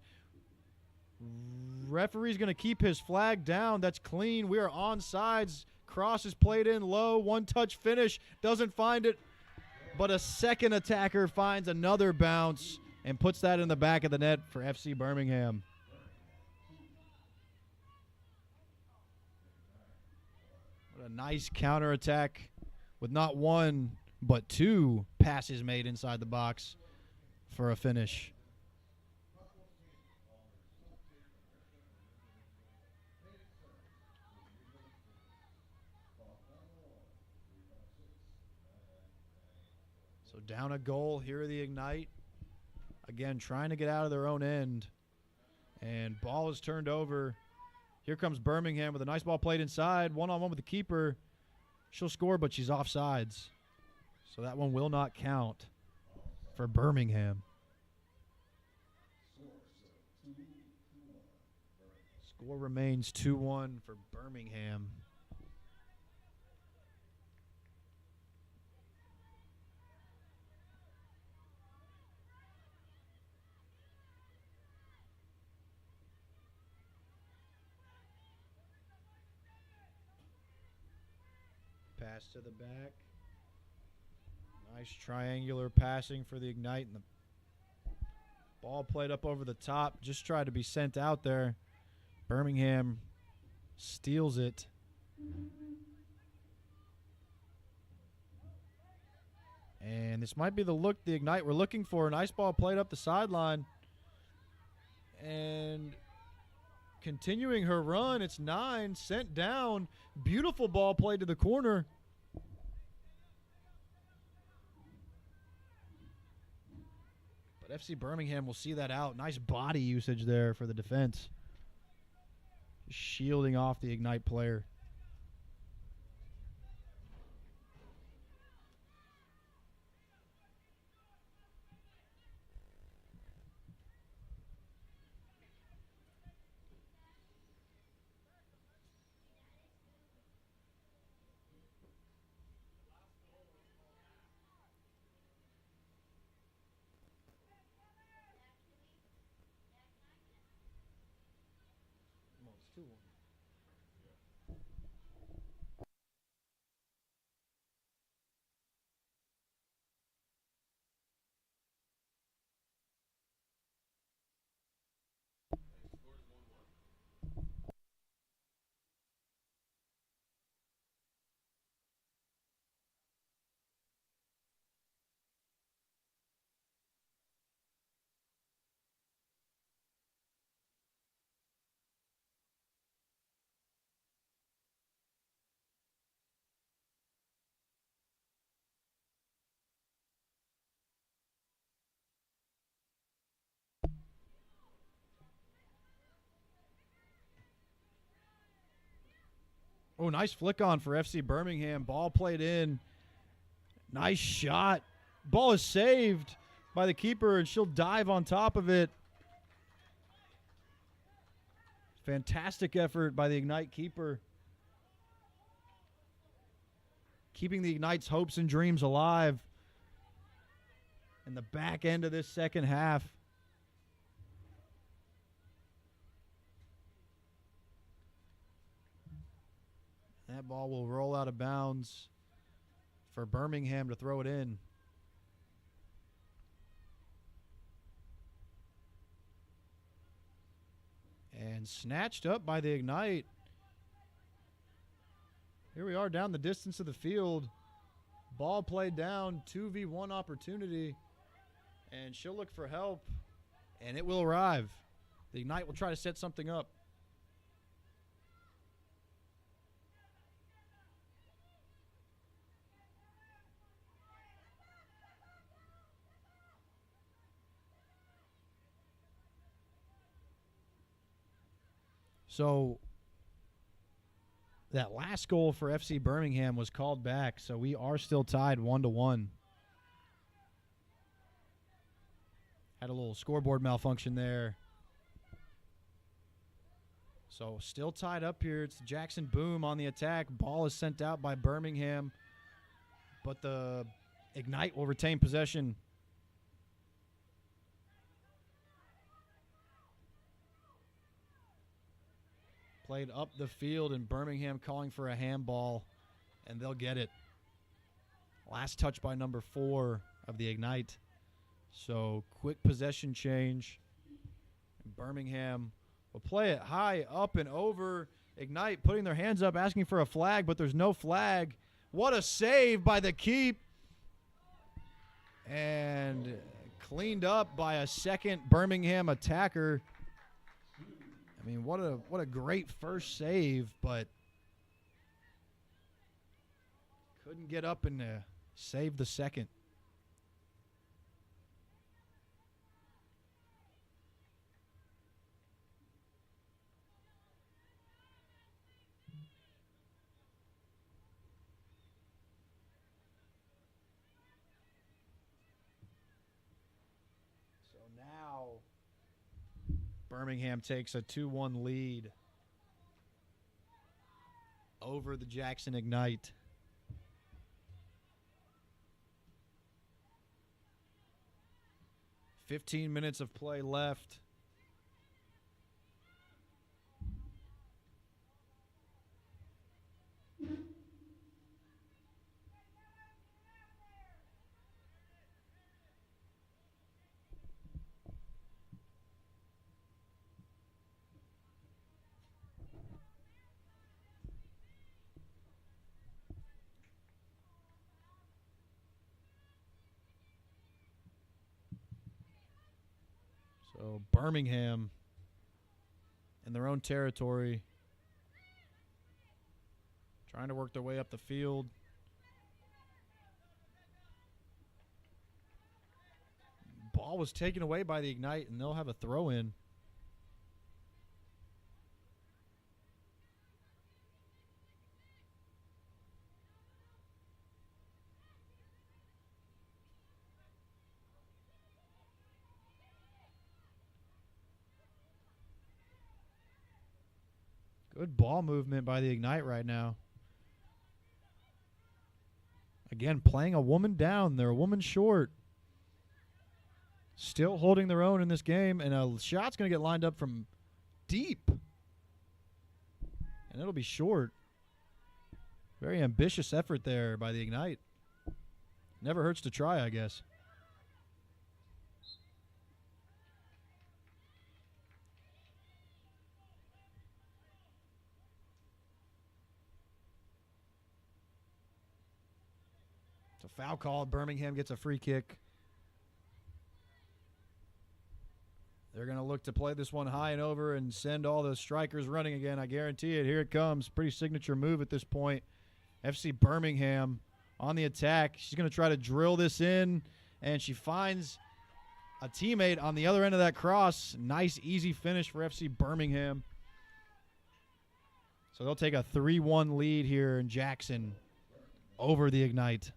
Referee's going to keep his flag down. That's clean. We are onside. Cross is played in low. One-touch finish. Doesn't find it. But a second attacker finds another bounce and puts that in the back of the net for FC Birmingham. What a nice counterattack with not one but 2 passes made inside the box for a finish. So down a goal, here are the Ignite. Again, trying to get out of their own end. And ball is turned over. Here comes Birmingham with a nice ball played inside. One-on-one with the keeper. She'll score, but she's offsides. So that one will not count for Birmingham. Score remains 2-1 for Birmingham. Pass to the back. Nice triangular passing for the Ignite. And the ball played up over the top. Just tried to be sent out there. Birmingham steals it. And this might be the look the Ignite were looking for. Nice ball played up the sideline. And continuing her run, it's 9, sent down. Beautiful ball played to the corner. But FC Birmingham will see that out. Nice body usage there for the defense. Shielding off the Ignite player. It's 2-1. Oh, nice flick on for FC Birmingham. Ball played in. Nice shot. Ball is saved by the keeper, and she'll dive on top of it. Fantastic effort by the Ignite keeper. Keeping the Ignite's hopes and dreams alive in the back end of this second half. That ball will roll out of bounds for Birmingham to throw it in. And snatched up by the Ignite. Here we are down the distance of the field. Ball played down, 2v1 opportunity. And she'll look for help, and it will arrive. The Ignite will try to set something up. So that last goal for FC Birmingham was called back, so we are still tied 1-1. Had a little scoreboard malfunction there. So still tied up here. It's Jackson Boom on the attack. Ball is sent out by Birmingham, but the Ignite will retain possession. Played up the field, and Birmingham calling for a handball, and they'll get it. Last touch by number 4 of the Ignite. So quick possession change. Birmingham will play it high up and over. Ignite putting their hands up, asking for a flag, but there's no flag. What a save by the keep. And cleaned up by a second Birmingham attacker. I mean, what a great first save, but couldn't get up and save the second. So now Birmingham takes a 2-1 lead over the Jackson Ignite. "15 minutes of play left. So Birmingham in their own territory, trying to work their way up the field. Ball was taken away by the Ignite, and they'll have a throw-in. Good ball movement by the Ignite right now. Again, playing a woman down. They're a woman short. Still holding their own in this game, and a shot's going to get lined up from deep. And it'll be short. Very ambitious effort there by the Ignite. Never hurts to try, I guess. It's a foul call. Birmingham gets a free kick. They're going to look to play this one high and over and send all the strikers running again. I guarantee it. Here it comes. Pretty signature move at this point. FC Birmingham on the attack. She's going to try to drill this in, and she finds a teammate on the other end of that cross. Nice, easy finish for FC Birmingham. So they'll take a 3-1 lead here in Jackson over the Ignite.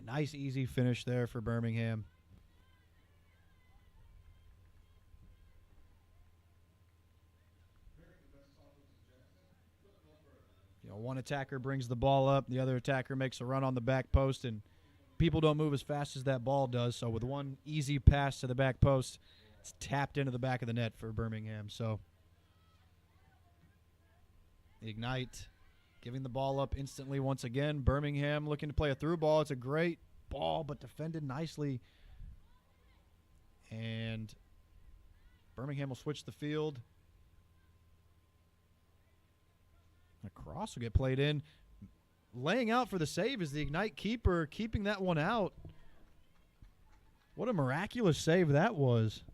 Nice, easy finish there for Birmingham. One attacker brings the ball up. The other attacker makes a run on the back post, and people don't move as fast as that ball does. So with one easy pass to the back post, it's tapped into the back of the net for Birmingham. So the Ignite giving the ball up instantly once again. Birmingham looking to play a through ball. It's a great ball, but defended nicely. And Birmingham will switch the field. A cross will get played in. Laying out for the save is the Ignite keeper, keeping that one out. What a miraculous save that was.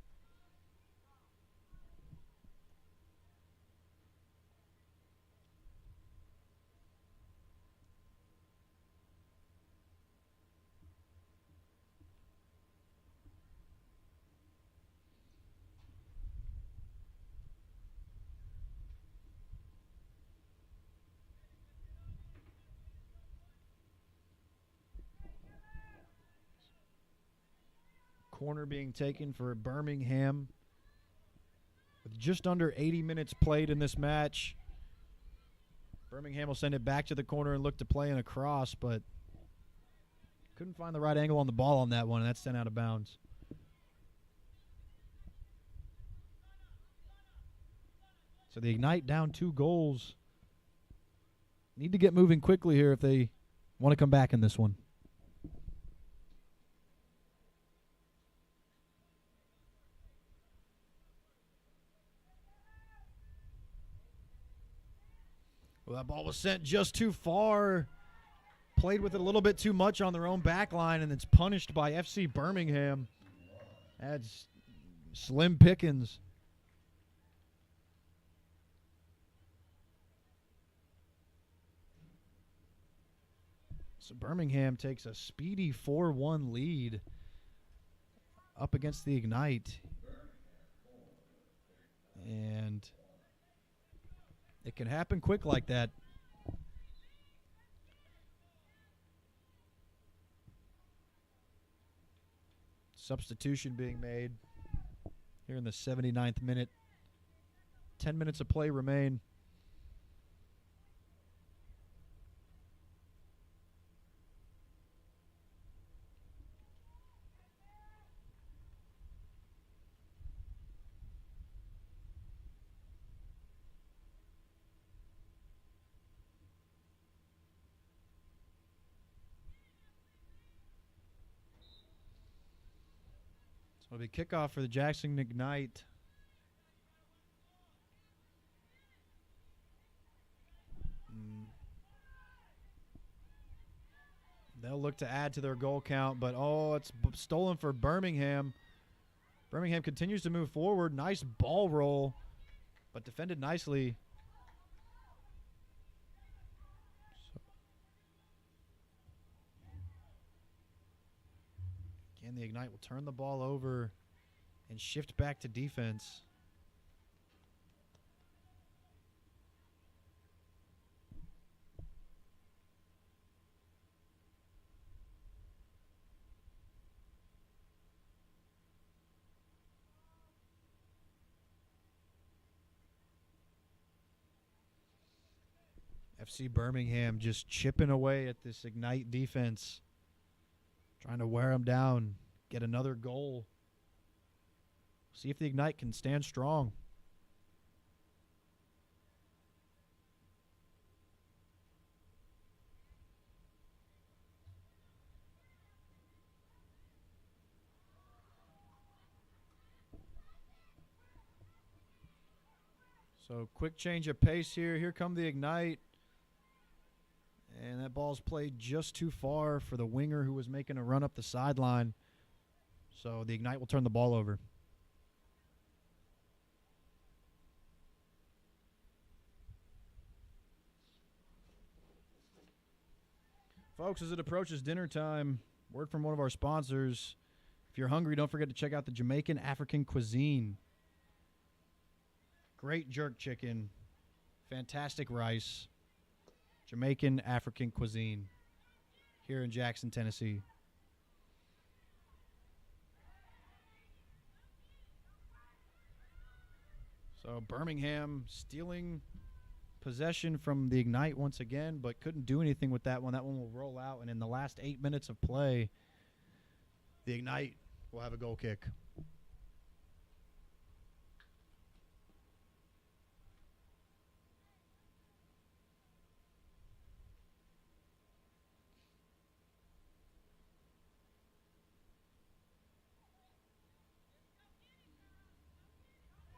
Corner being taken for Birmingham with just under 80 minutes played in this match. Birmingham will send it back to the corner and look to play in a cross, but couldn't find the right angle on the ball on that one, and that's sent out of bounds. So the Ignite down 2 goals. Need to get moving quickly here if they want to come back in this one. Well, that ball was sent just too far. Played with it a little bit too much on their own back line, and it's punished by FC Birmingham. That's slim pickings. So Birmingham takes a speedy 4-1 lead up against the Ignite. And it can happen quick like that. Substitution being made here in the 79th minute. 10 minutes of play remain. So it'll be kickoff for the Jackson Ignite. They'll look to add to their goal count, but it's stolen for Birmingham. Birmingham continues to move forward. Nice ball roll, but defended nicely. Again, the Ignite will turn the ball over and shift back to defense. FC Birmingham just chipping away at this Ignite defense, trying to wear them down, get another goal. See if the Ignite can stand strong. So quick change of pace here. Here come the Ignite. And that ball's played just too far for the winger who was making a run up the sideline. So the Ignite will turn the ball over. Folks, as it approaches dinner time, word from one of our sponsors. If you're hungry, don't forget to check out the Jamaican African cuisine. Great jerk chicken, fantastic rice. Jamaican African cuisine here in Jackson, Tennessee. So Birmingham stealing possession from the Ignite once again, but couldn't do anything with that one. That one will roll out, and in the last 8 minutes of play, the Ignite will have a goal kick.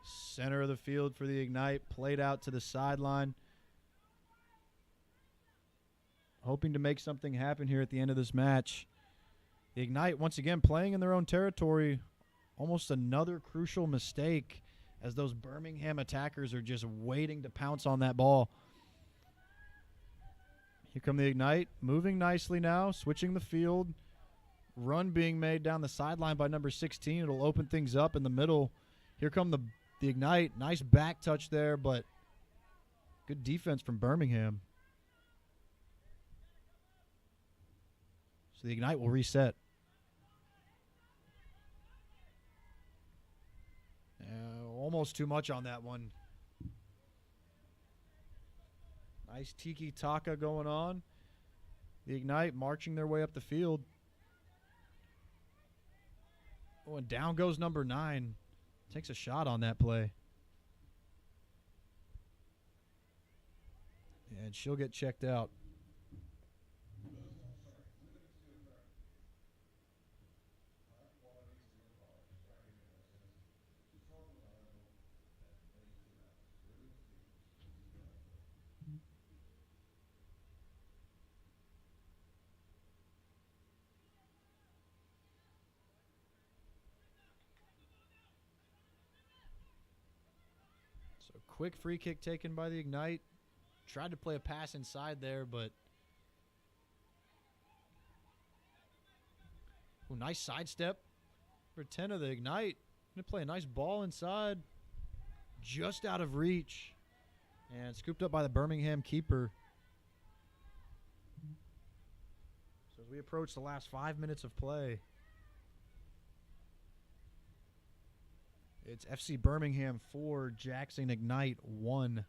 Center of the field for the Ignite, played out to the sideline. Hoping to make something happen here at the end of this match. The Ignite, once again, playing in their own territory. Almost another crucial mistake as those Birmingham attackers are just waiting to pounce on that ball. Here come the Ignite, moving nicely now, switching the field. Run being made down the sideline by number 16. It'll open things up in the middle. Here come the Ignite, nice back touch there, but good defense from Birmingham. So the Ignite will reset. Almost too much on that one. Nice tiki-taka going on. The Ignite marching their way up the field. Oh, and down goes number 9. Takes a shot on that play. And she'll get checked out. So quick free kick taken by the Ignite. Tried to play a pass inside there, but nice sidestep. Number 10 of the Ignite. Going to play a nice ball inside. Just out of reach. And scooped up by the Birmingham keeper. So as we approach the last 5 minutes of play, It's FC Birmingham 4, Jackson Ignite 1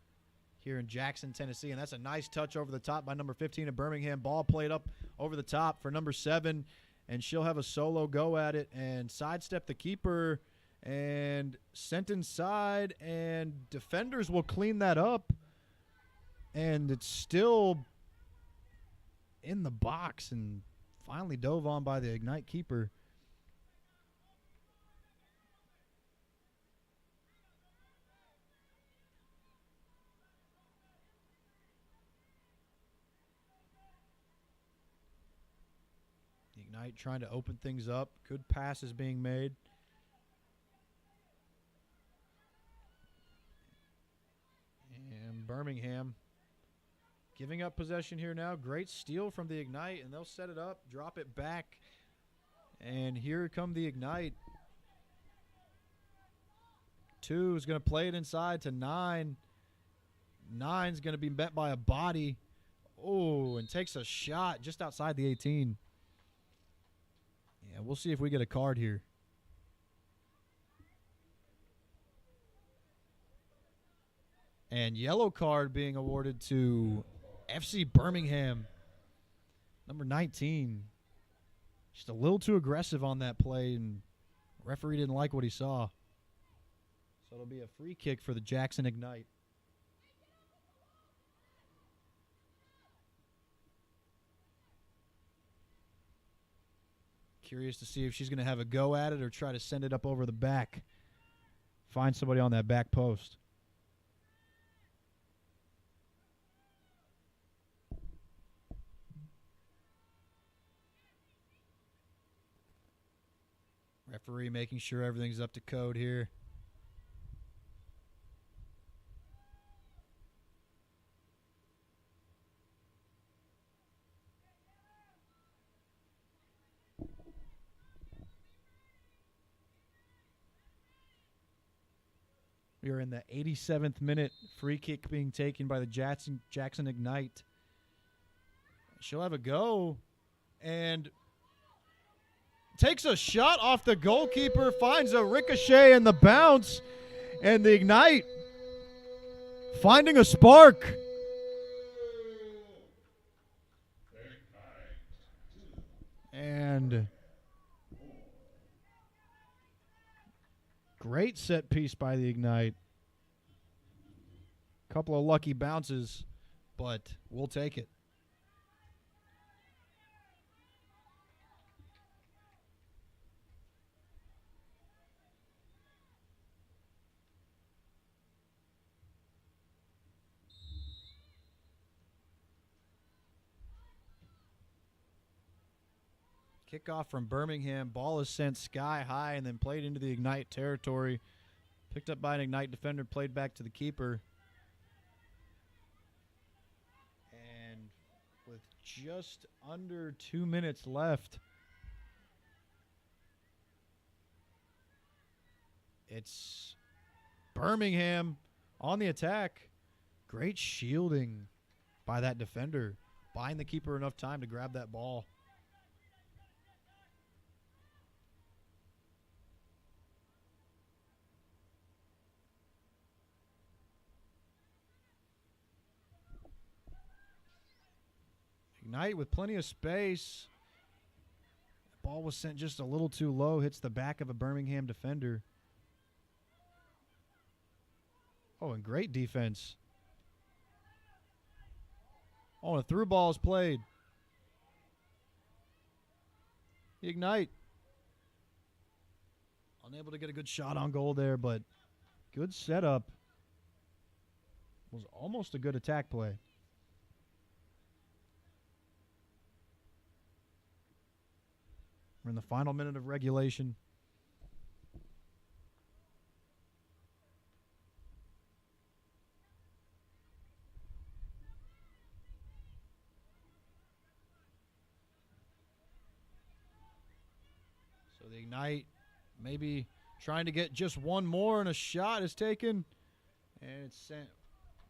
here in Jackson, Tennessee. And that's a nice touch over the top by number 15 of Birmingham. Ball played up over the top for number 7, and she'll have a solo go at it and sidestep the keeper and sent inside, and defenders will clean that up. And it's still in the box and finally dove on by the Ignite keeper. Ignite trying to open things up. Good passes being made. And Birmingham giving up possession here now. Great steal from the Ignite, and they'll set it up, drop it back. And here come the Ignite. 2 is going to play it inside to 9. 9's going to be met by a body. Oh, and takes a shot just outside the 18. Yeah, we'll see if we get a card here. And yellow card being awarded to FC Birmingham, number 19. Just a little too aggressive on that play, and referee didn't like what he saw. So it'll be a free kick for the Jackson Ignite. Curious to see if she's going to have a go at it or try to send it up over the back. Find somebody on that back post. Referee making sure everything's up to code here. We are in the 87th minute. Free kick being taken by the Jackson Ignite. She'll have a go and takes a shot off the goalkeeper, finds a ricochet in the bounce, and the Ignite finding a spark. And great set piece by the Ignite. Couple of lucky bounces, but we'll take it. Kickoff from Birmingham. Ball is sent sky high and then played into the Ignite territory. Picked up by an Ignite defender, played back to the keeper. And with just under 2 minutes left, it's Birmingham on the attack. Great shielding by that defender, buying the keeper enough time to grab that ball. Ignite with plenty of space. The ball was sent just a little too low, hits the back of a Birmingham defender. Oh, and great defense. Oh, and a through ball is played. The Ignite. Unable to get a good shot on goal there, but good setup. Was almost a good attack play. We're in the final minute of regulation. So the Ignite maybe trying to get just one more, and a shot is taken. And it's sent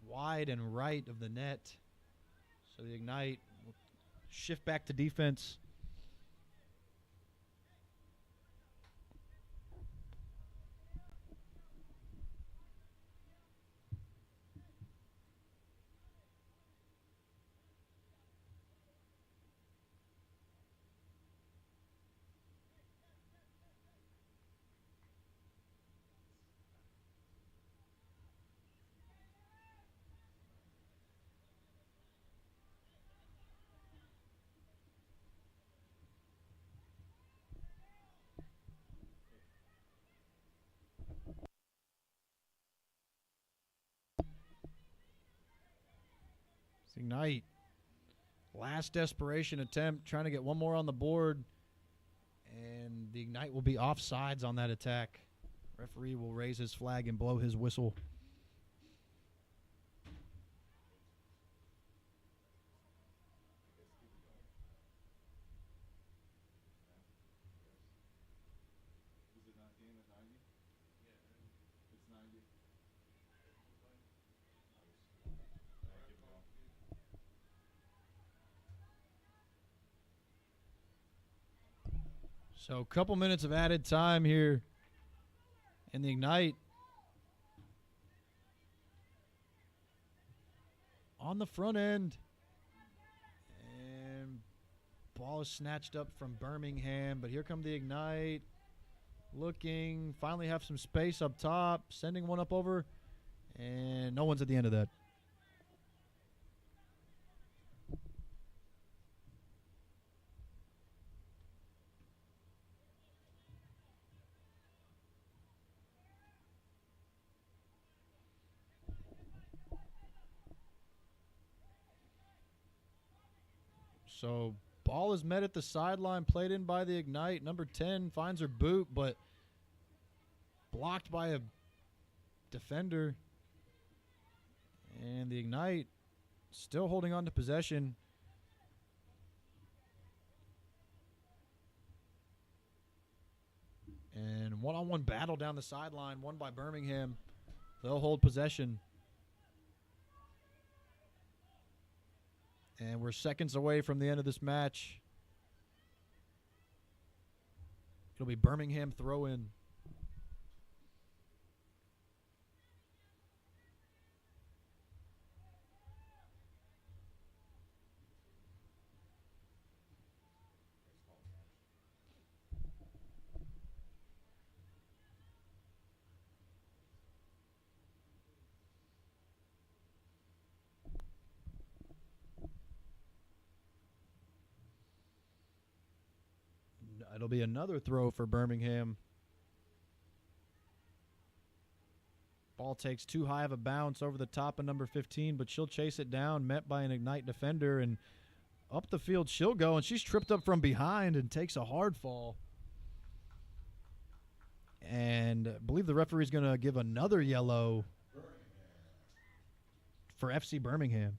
wide and right of the net. So the Ignite will shift back to defense. Ignite. Last desperation attempt, trying to get one more on the board. And the Ignite will be offsides on that attack. Referee will raise his flag and blow his whistle. So a couple minutes of added time here in the Ignite. On the front end. And ball is snatched up from Birmingham, but here come the Ignite. Looking, finally have some space up top, sending one up over, and no one's at the end of that. So ball is met at the sideline, played in by the Ignite. Number 10 finds her boot, but blocked by a defender. And the Ignite still holding on to possession. And one-on-one battle down the sideline, won by Birmingham. They'll hold possession. And we're seconds away from the end of this match. It'll be Birmingham throw-in. It'll be another throw for Birmingham. Ball takes too high of a bounce over the top of number 15, but she'll chase it down, met by an Ignite defender, and up the field she'll go, and she's tripped up from behind and takes a hard fall. And I believe the referee's going to give another yellow for FC Birmingham.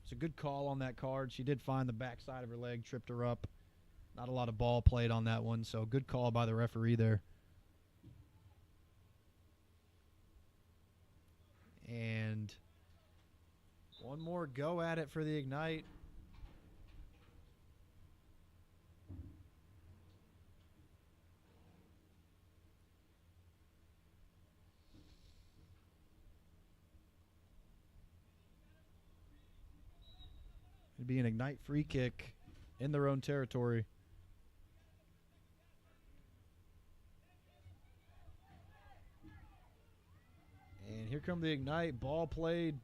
It's a good call on that card. She did find the backside of her leg, tripped her up. Not a lot of ball played on that one, so good call by the referee there. And one more go at it for the Ignite. It'd be an Ignite free kick in their own territory. And here come the Ignite. Ball played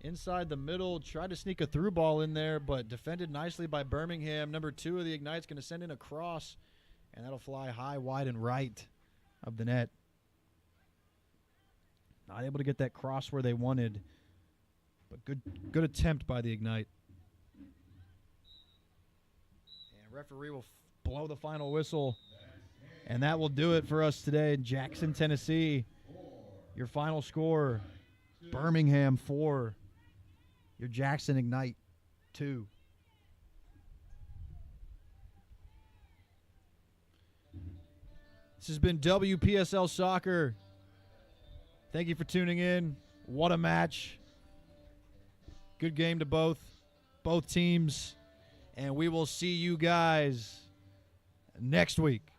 inside the middle. Tried to sneak a through ball in there, but defended nicely by Birmingham. Number 2 of the Ignite's going to send in a cross, and that'll fly high, wide, and right of the net. Not able to get that cross where they wanted, but good attempt by the Ignite. Referee will blow the final whistle, and that will do it for us today in Jackson, Tennessee. Your final score, Birmingham 4, your Jackson Ignite 2. This has been WPSL Soccer. Thank you for tuning in. What a match. Good game to both teams. And we will see you guys next week.